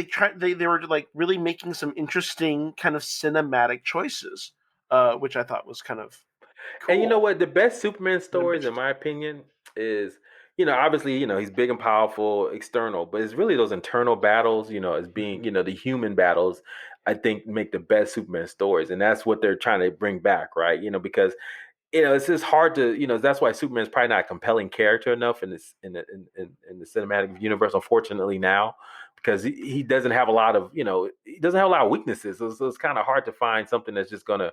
they were like really making some interesting kind of cinematic choices, which I thought was kind of cool. And you know what? The best Superman stories, in my opinion, is obviously he's big and powerful external, but it's really those internal battles, as being the human battles. I think make the best Superman stories, and that's what they're trying to bring back, right? Because it's just hard to that's why Superman's probably not a compelling character enough in this in the cinematic universe, unfortunately now, because he doesn't have a lot of he doesn't have a lot of weaknesses, so it's kind of hard to find something that's just gonna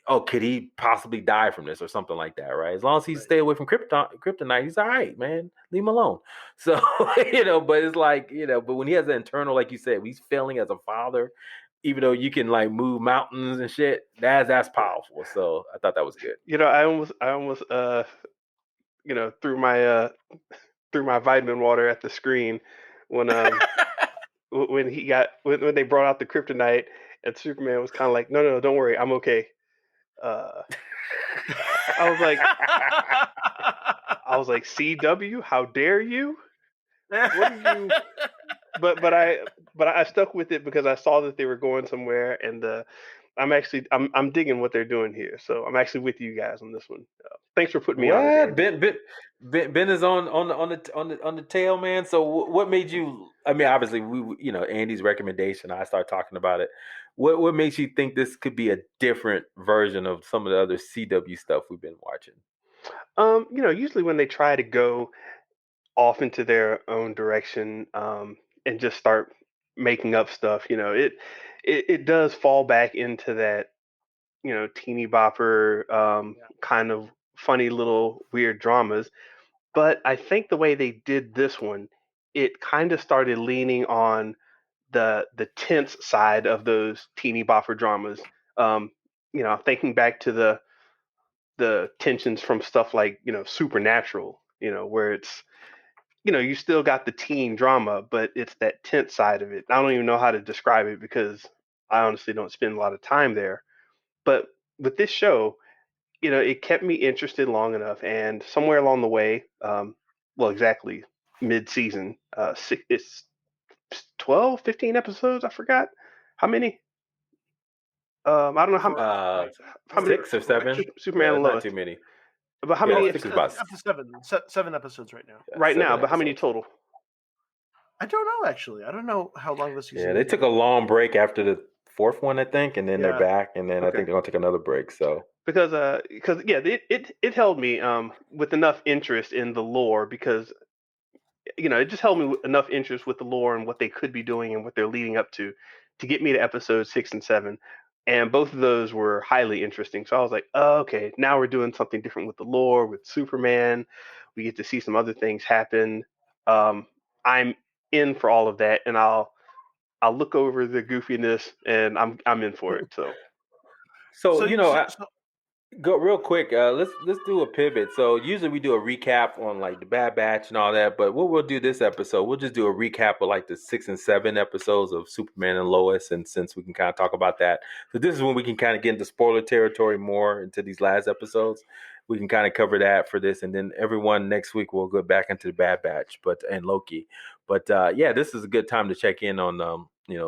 oh, could he possibly die from this or something like that, right? As long as he stay away from kryptonite, he's all right, man. Leave him alone. So, but it's like, but when he has an internal, like you said, he's failing as a father, even though you can like move mountains and shit, that's powerful. So I thought that was good. I almost threw my vitamin water at the screen when when they brought out the kryptonite, and Superman was kind of like, no, don't worry, I'm okay. I was like, CW, how dare you? What are you? But I stuck with it because I saw that they were going somewhere, and I'm digging what they're doing here. So I'm actually with you guys on this one. Thanks for putting me on it. Ben is on the tail, man. So what made you? I mean, obviously Andy's recommendation. I started talking about it. What makes you think this could be a different version of some of the other CW stuff we've been watching? Usually when they try to go off into their own direction, and just start making up stuff. It does fall back into that, teeny bopper, Yeah. kind of funny little weird dramas. But I think the way they did this one, it kind of started leaning on the tense side of those teeny bopper dramas. Um, thinking back to the tensions from stuff like, Supernatural, where it's, you still got the teen drama, but it's that tense side of it. I don't even know how to describe it because I honestly don't spend a lot of time there. But with this show, it kept me interested long enough, and somewhere along the way, well, exactly mid-season, it's 12, 15 episodes. I forgot how many. I don't know how For Uh, how many. six or seven. Superman Yeah, and it's not Lois, too many. but how Yeah, many I it's think it's about up to seven episodes right now. right now? 7 But how many episodes. total? I don't know actually. I don't know how long the Yeah, season they is took yet. a long break after the fourth one, I think, and then they're Yeah. back, and then I Okay, think they're gonna take another break. So because yeah, it held me with enough interest in the lore, because it just held me with enough interest with the lore and what they could be doing and what they're leading up to get me to episode 6 and 7. And both of those were highly interesting. So I was like, oh, okay, now we're doing something different with the lore, with Superman. We get to see some other things happen. I'm in for all of that, and I'll look over the goofiness, and I'm in for it. So so So, you know, so, I, so Go real quick. Let's do a pivot. So usually we do a recap on like the Bad Batch and all that, but what we'll do this episode, we'll just do a recap of like the 6 and 7 episodes of Superman and Lois, and since we can kind of talk about that, so this is when we can kind of get into spoiler territory more into these last episodes. We can kind of cover that for this, and then everyone next week we'll go back into the Bad Batch, and Loki. But yeah, this is a good time to check in on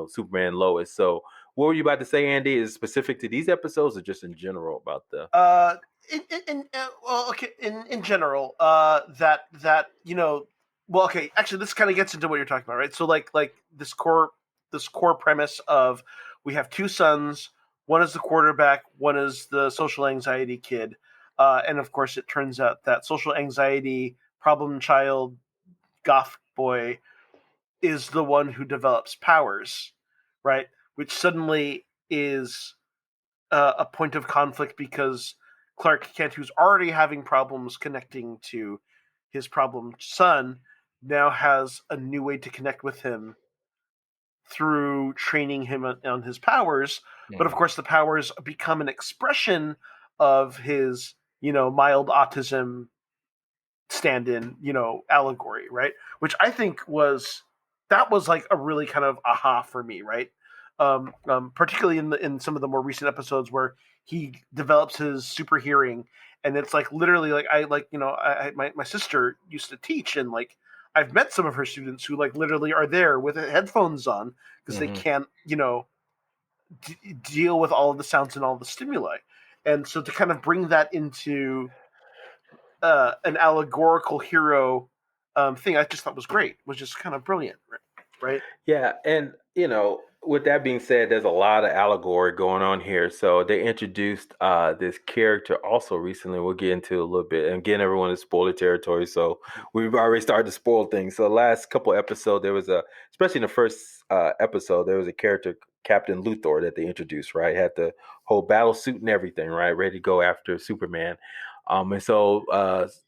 Superman and Lois. So what were you about to say, Andy? Is it specific to these episodes or just in general about the? uh, well, okay, in general, that well, okay, actually, this kind of gets into what you're talking about, right? So, like this core premise of we have two sons. One is the quarterback. One is the social anxiety kid. And of course, it turns out that social anxiety problem child goth boy is the one who develops powers, right? Which suddenly is a point of conflict because Clark Kent, who's already having problems connecting to his problem son, now has a new way to connect with him through training him on his powers. But of course, the powers become an expression of his, mild autism stand-in, allegory, right? Which I think was like a really kind of aha for me, right? Particularly in some of the more recent episodes where he develops his super hearing, and it's like literally like my sister used to teach, and like I've met some of her students who like literally are there with headphones on because they can't deal with all of the sounds and all the stimuli, and so to kind of bring that into an allegorical hero thing, I just thought was great. Was just kind of brilliant, right? Yeah, and with that being said, there's a lot of allegory going on here. So they introduced this character also recently. We'll get into a little bit. And again, everyone is spoiler territory, so we've already started to spoil things. So the last couple episodes, there was especially in the first episode, there was a character, Captain Luthor, that they introduced. Right, had the whole battle suit and everything. Right, ready to go after Superman. And so,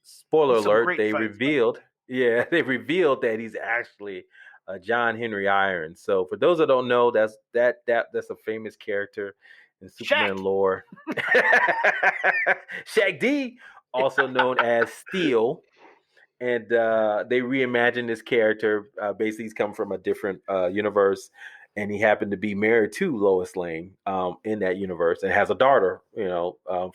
spoiler With some alert, great they fights. revealed. Yeah, they revealed that he's actually John Henry Irons. So for those that don't know, that's a famous character in Superman Shaq. lore. Shaq D, also known as Steel, and they reimagined this character. Basically, he's come from a different universe, and he happened to be married to Lois Lane in that universe, and has a daughter,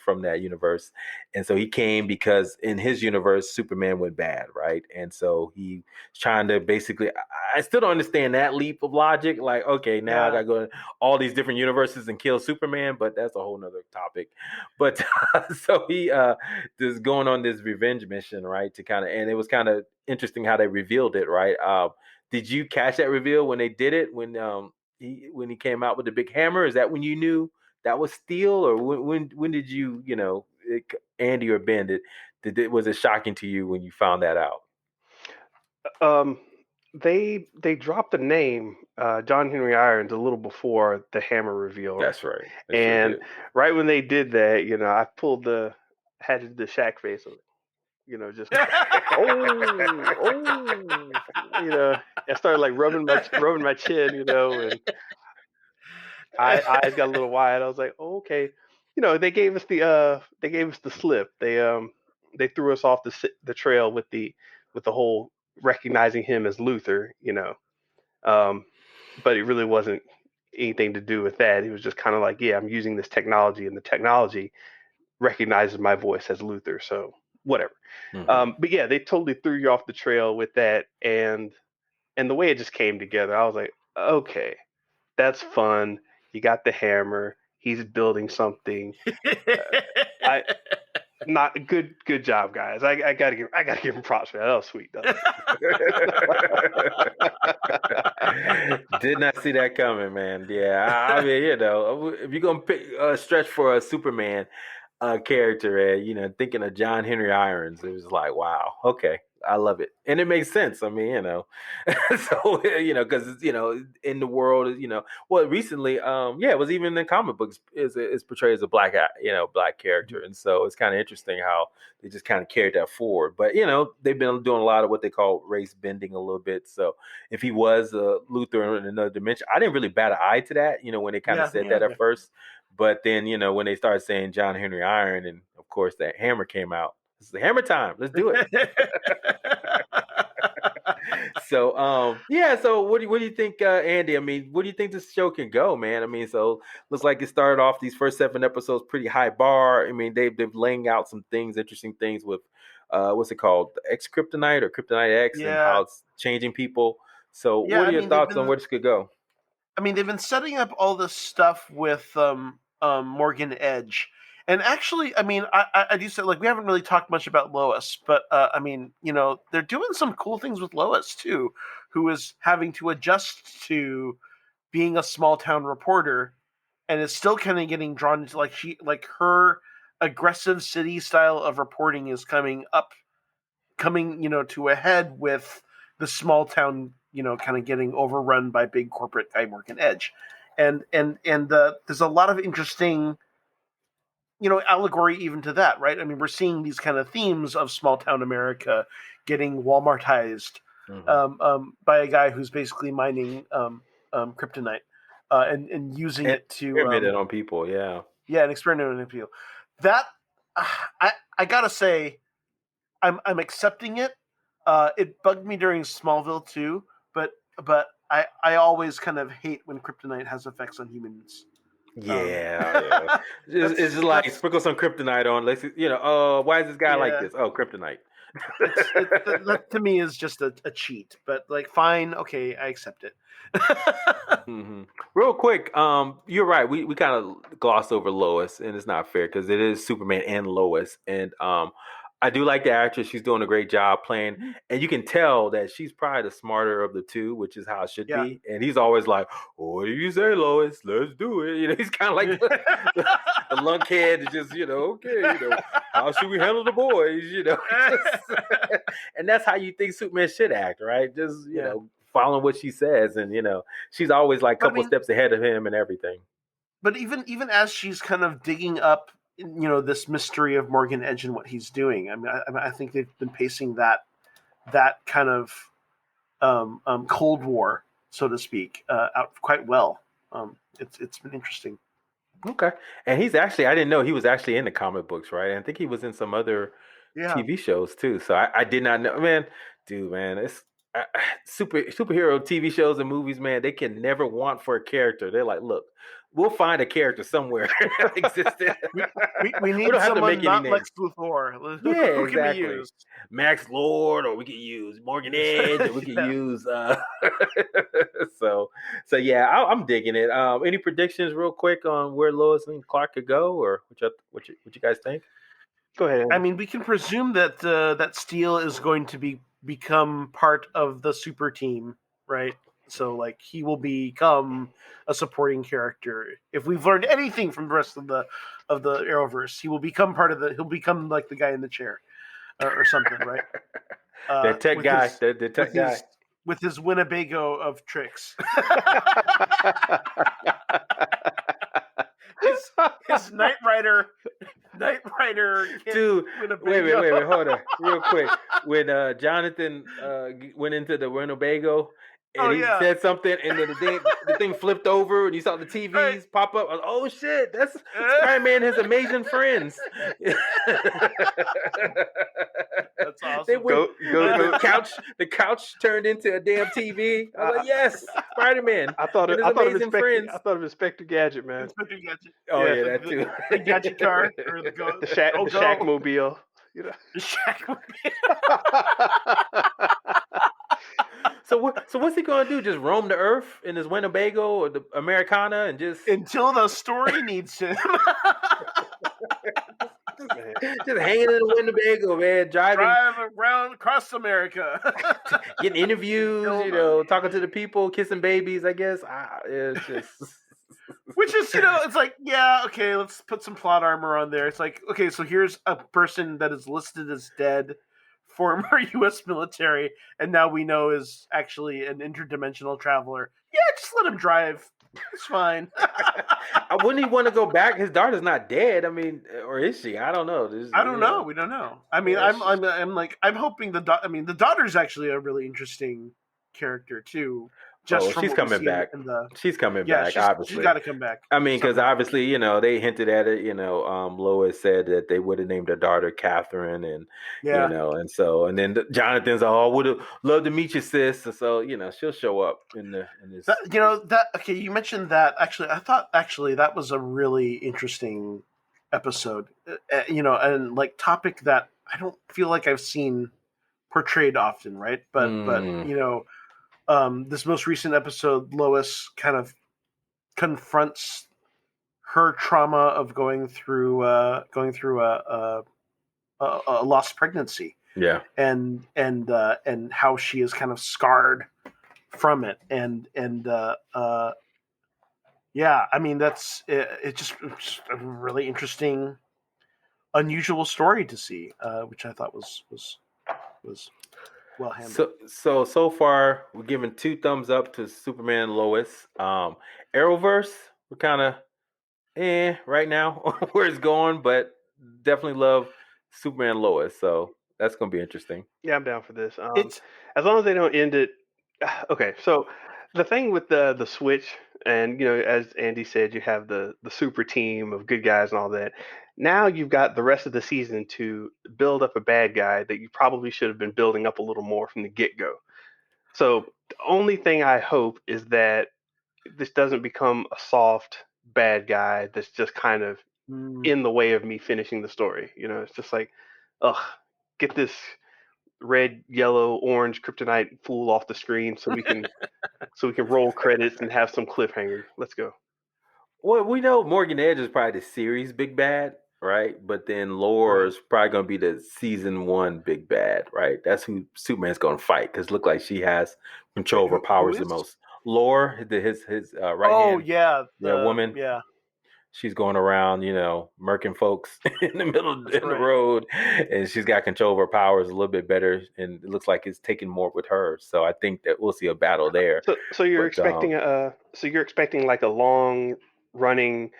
from that universe. And so he came because in his universe, Superman went bad, right? And so he's trying to basically. I still don't understand that leap of logic. Like, okay, now I got Yeah. to go to all these different universes and kill Superman, but that's a whole nother topic. But so he just going on this revenge mission, right? To kind of, and it was kind of interesting how they revealed it, right? Did you catch that reveal when they did it? When he came out with the big hammer? Is that when you knew that was Steel, or when did you Andy or Ben was it shocking to you when you found that out? They dropped the name John Henry Irons a little before the hammer reveal, That's right. They sure and did. right when they did that, I pulled had the Shaq face of it, just oh, oh, I started like rubbing my chin, and eyes got a little wide. I was like, oh, okay, they gave us the slip. They threw us off the trail with the whole recognizing him as Luther, um, but it really wasn't anything to do with that. It was just kind of like, yeah, I'm using this technology, and the technology recognizes my voice as Luther, so whatever. Mm-hmm. But yeah, they totally threw you off the trail with that, and the way it just came together, I was like, okay, that's fun. You got the hammer. He's building something. I not good job, guys. I gotta give him props for that. That was sweet. Did not see that coming, man. Yeah, I mean, if you're gonna pick stretch for a Superman character, thinking of John Henry Irons, it was like, wow, okay, I love it, and it makes sense. I mean, so because in the world, well, recently, it was even in comic books is portrayed as a black character, and so it's kind of interesting how they just kind of carried that forward. But they've been doing a lot of what they call race bending a little bit. So if he was Luther in another dimension, I didn't really bat an eye to that. When they kind of said that at first. But then, when they started saying John Henry Iron, and of course that hammer came out. It's the hammer time. Let's do it. So, So what do you think, Andy? I mean, what do you think this show can go, man? I mean, so looks like it started off these first 7 episodes pretty high bar. I mean, they've laying out some things, interesting things with what's it called, X Kryptonite or Kryptonite X, and how it's changing people. So, Yeah, what are your thoughts on where this could go? I mean, they've been setting up all this stuff with Morgan Edge, and actually, I mean, I do say, like, we haven't really talked much about Lois, but I mean, they're doing some cool things with Lois too, who is having to adjust to being a small town reporter, and is still kind of getting drawn into her aggressive city style of reporting is coming to a head with the small town, kind of getting overrun by big corporate guy Morgan Edge, and there's a lot of interesting, allegory even to that, right? I mean, we're seeing these kind of themes of small town America getting Walmartized by a guy who's basically mining kryptonite and using it to experiment on people, and experimenting on people. That I gotta say, I'm accepting it. It bugged me during Smallville too, but I always kind of hate when kryptonite has effects on humans. Yeah. It's just like sprinkle some kryptonite on. Let's why is this guy like this? Oh, kryptonite. That to me is just a cheat, but like, fine, okay, I accept it. Real quick, you're right. We kind of glossed over Lois, and it's not fair because it is Superman and Lois, and I do like the actress. She's doing a great job playing, and you can tell that she's probably the smarter of the two, which is how it should be. And he's always like, "What do you say, Lois? Let's do it." He's kind of like the lunkhead, just okay, how should we handle the boys? And that's how you think Superman should act, right? Just following what she says, and she's always like a couple steps ahead of him and everything. But even as she's kind of digging up, this mystery of Morgan Edge and what he's doing, I mean, I think they've been pacing that kind of Cold War, so to speak, out quite well. It's been interesting. Okay, and he's actually, I didn't know he was actually in the comic books, right? I think he was in some other TV shows too. So I did not know, man. Dude, man, it's superhero TV shows and movies, man. They can never want for a character. They're like, look, we'll find a character somewhere that existed. We need someone not Lex Luthor. Yeah, who can we use? Max Lord, or we could use Morgan Edge, or we could use. So yeah, I'm digging it. Any predictions, real quick, on where Lois and Clark could go, or what you guys think? Go ahead. I mean, we can presume that that Steel is going to become part of the super team, right? So, like, he will become a supporting character. If we've learned anything from the rest of the Arrowverse, he will become part of he'll become like the guy in the chair. or something, right? The tech with guy. his- The tech with guy. with his Winnebago of tricks. his Knight Rider Dude, Winnebago. wait, hold on, real quick. When Jonathan went into the Winnebago and he said something, and then the thing flipped over, and you saw the TVs pop up. I was, oh shit, that's Spider-Man has amazing friends. That's awesome. The couch turned into a damn TV. I was like, yes, Spider-Man. I thought and his amazing friends. I thought of Inspector Gadget, man. Inspector Gadget. Oh yeah, that too. The gadget car or the Shackmobile. You know. The Shackmobile. So what's he gonna do? Just roam the earth in his Winnebago or the Americana and just until the story needs him. just hanging in the Winnebago, man, driving around across America, getting interviews, talking to the people, kissing babies. I guess it's just. Which is, it's like, yeah, okay, let's put some plot armor on there. It's like, okay, so here's a person that is listed as dead, former U.S. military, and now we know is actually an interdimensional traveler. Yeah, just let him drive. It's fine. Wouldn't he want to go back? His daughter's not dead. I mean, or is she? I don't know. I don't know. We don't know. I mean, I'm hoping the daughter's actually a really interesting character too. She's coming back. She's coming back. Obviously, she's got to come back. I mean, because obviously, they hinted at it. Lois said that they would have named her daughter Catherine, and and then Jonathan's would have loved to meet you, sis. So she'll show up in this. Okay, you mentioned that. Actually, I thought that was a really interesting episode. And like topic that I don't feel like I've seen portrayed often, right? But this most recent episode, Lois kind of confronts her trauma of going through a lost pregnancy. Yeah, and how she is kind of scarred from it, and yeah, I mean that's it's just a really interesting, unusual story to see, which I thought was well handled. So far, we're giving 2 thumbs up to Superman and Lois. Arrowverse, we're kind of right now where it's going, but definitely love Superman and Lois. So that's gonna be interesting. Yeah, I'm down for this. As long as they don't end it. Okay, so the thing with the Switch, and as Andy said, you have the super team of good guys and all that. Now you've got the rest of the season to build up a bad guy that you probably should have been building up a little more from the get-go. So the only thing I hope is that this doesn't become a soft bad guy that's just kind of in the way of me finishing the story. It's just like, get this red, yellow, orange kryptonite fool off the screen so we can roll credits and have some cliffhanger. Let's go. Well, we know Morgan Edge is probably the series big bad, right? But then Laura's probably going to be the season 1 big bad, right? That's who Superman's going to fight, because it looks like she has control of her powers the most. Laura, his right hand. Woman. Yeah. She's going around, murking folks in the middle of the road, and she's got control of her powers a little bit better, and it looks like it's taking more with her. So I think that we'll see a battle there. So you're expecting like a long running,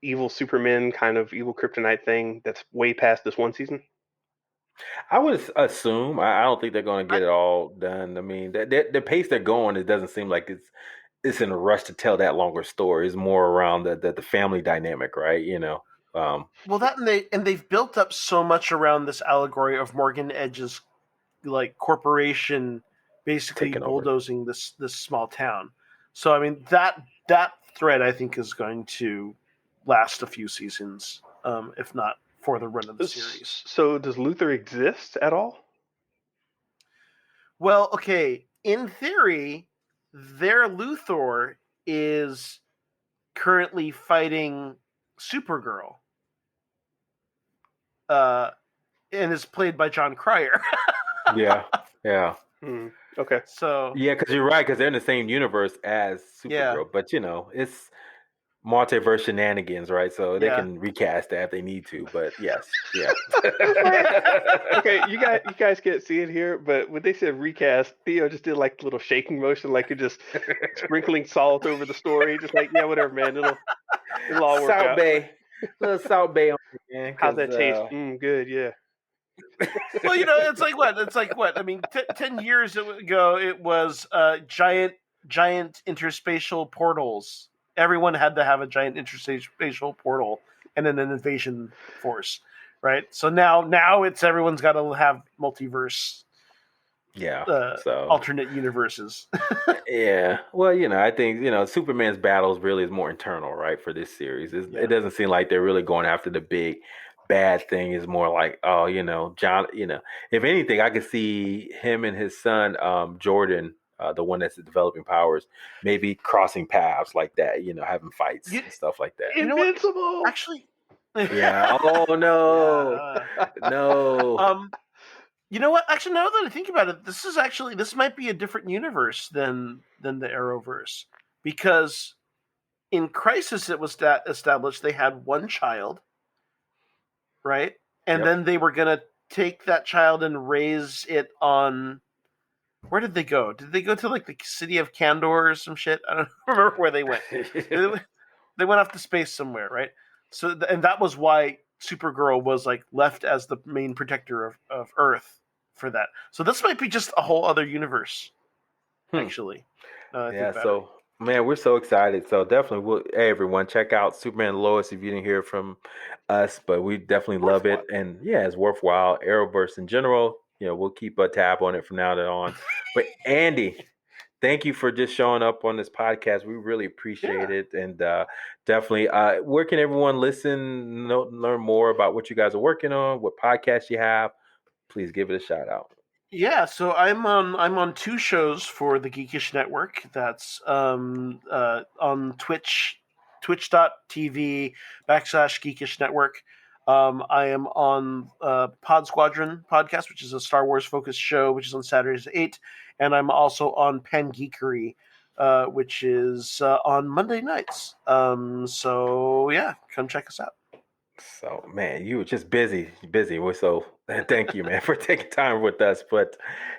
evil Superman kind of evil kryptonite thing that's way past this one season? I would assume. I don't think they're going to get it all done. I mean, the pace they're going, it doesn't seem like it's in a rush to tell that longer story. It's more around the family dynamic, right? Well, that and they've built up so much around this allegory of Morgan Edge's like corporation basically bulldozing this small town. So I mean that thread I think is going to last a few seasons, if not for the run of the series. So does Luthor exist at all? Well, okay, in theory, their Luthor is currently fighting Supergirl, and is played by John Cryer. Yeah. Okay. So yeah, because you're right, because they're in the same universe as Supergirl, but it's multiverse shenanigans, right? So they Yeah. can recast that if they need to. But yes, yeah. Okay, you guys can't see it here, but when they said recast, Theo just did like a little shaking motion, like you're just sprinkling salt over the story, just like, yeah, whatever, man, it'll all work Salt out. Bay, little Salt Bay on it, man. How's Because that taste? Good, yeah. Well, it's like what? It's like what? I mean, 10 years ago, it was giant interspatial portals. Everyone had to have a giant interspatial portal and then an invasion force, right? So now it's everyone's got to have multiverse, so alternate universes. yeah. Well, I think Superman's battles really is more internal, right? For this series, it doesn't seem like they're really going after the big bad thing. Is more like, oh, John. If anything, I could see him and his son, Jordan, the one that's developing powers, maybe crossing paths like that. Having fights and stuff like that. Invincible. Actually, Yeah. Oh no. No. You know what? Actually, now that I think about it, this might be a different universe than the Arrowverse, because in Crisis it was established they had one child, right? And then they were gonna take that child and raise it on. Where did they go? Did they go to like the city of Kandor or some shit? I don't remember where they went. They went off to space somewhere, right? So, and that was why Supergirl was like left as the main protector of Earth for that. So this might be just a whole other universe, actually. Yeah. So, man, we're so excited. So definitely, hey, everyone, check out Superman and Lois if you didn't hear from us. But we definitely love it, and yeah, it's worthwhile. Arrowverse in general, we'll keep a tab on it from now on. But Andy, thank you for just showing up on this podcast. We really appreciate it, and definitely, where can everyone listen, learn more about what you guys are working on, what podcasts you have? Please give it a shout out. Yeah, so I'm on two shows for the Geekish Network. That's on Twitch, twitch.tv /Geekish Network. I am on Pod Squadron podcast, which is a Star Wars focused show, which is on Saturdays at 8. And I'm also on Pan Geekery, which is on Monday nights. So yeah, come check us out. So, man, you were just busy. So, thank you, man, for taking time with us. But,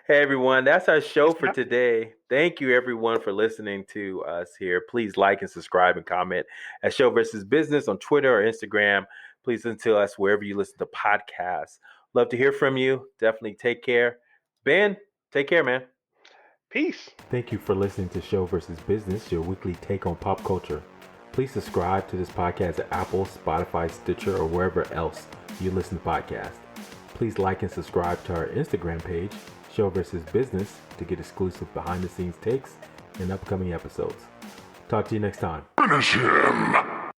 hey, everyone, that's our show for today. Thank you, everyone, for listening to us here. Please like and subscribe and comment at Show Versus Business on Twitter or Instagram. Please listen to us wherever you listen to podcasts. Love to hear from you. Definitely take care. Ben, take care, man. Peace. Thank you for listening to Show Versus Business, your weekly take on pop culture. Please subscribe to this podcast at Apple, Spotify, Stitcher, or wherever else you listen to podcasts. Please like and subscribe to our Instagram page, Show Versus Business, to get exclusive behind-the-scenes takes and upcoming episodes. Talk to you next time. Finish him!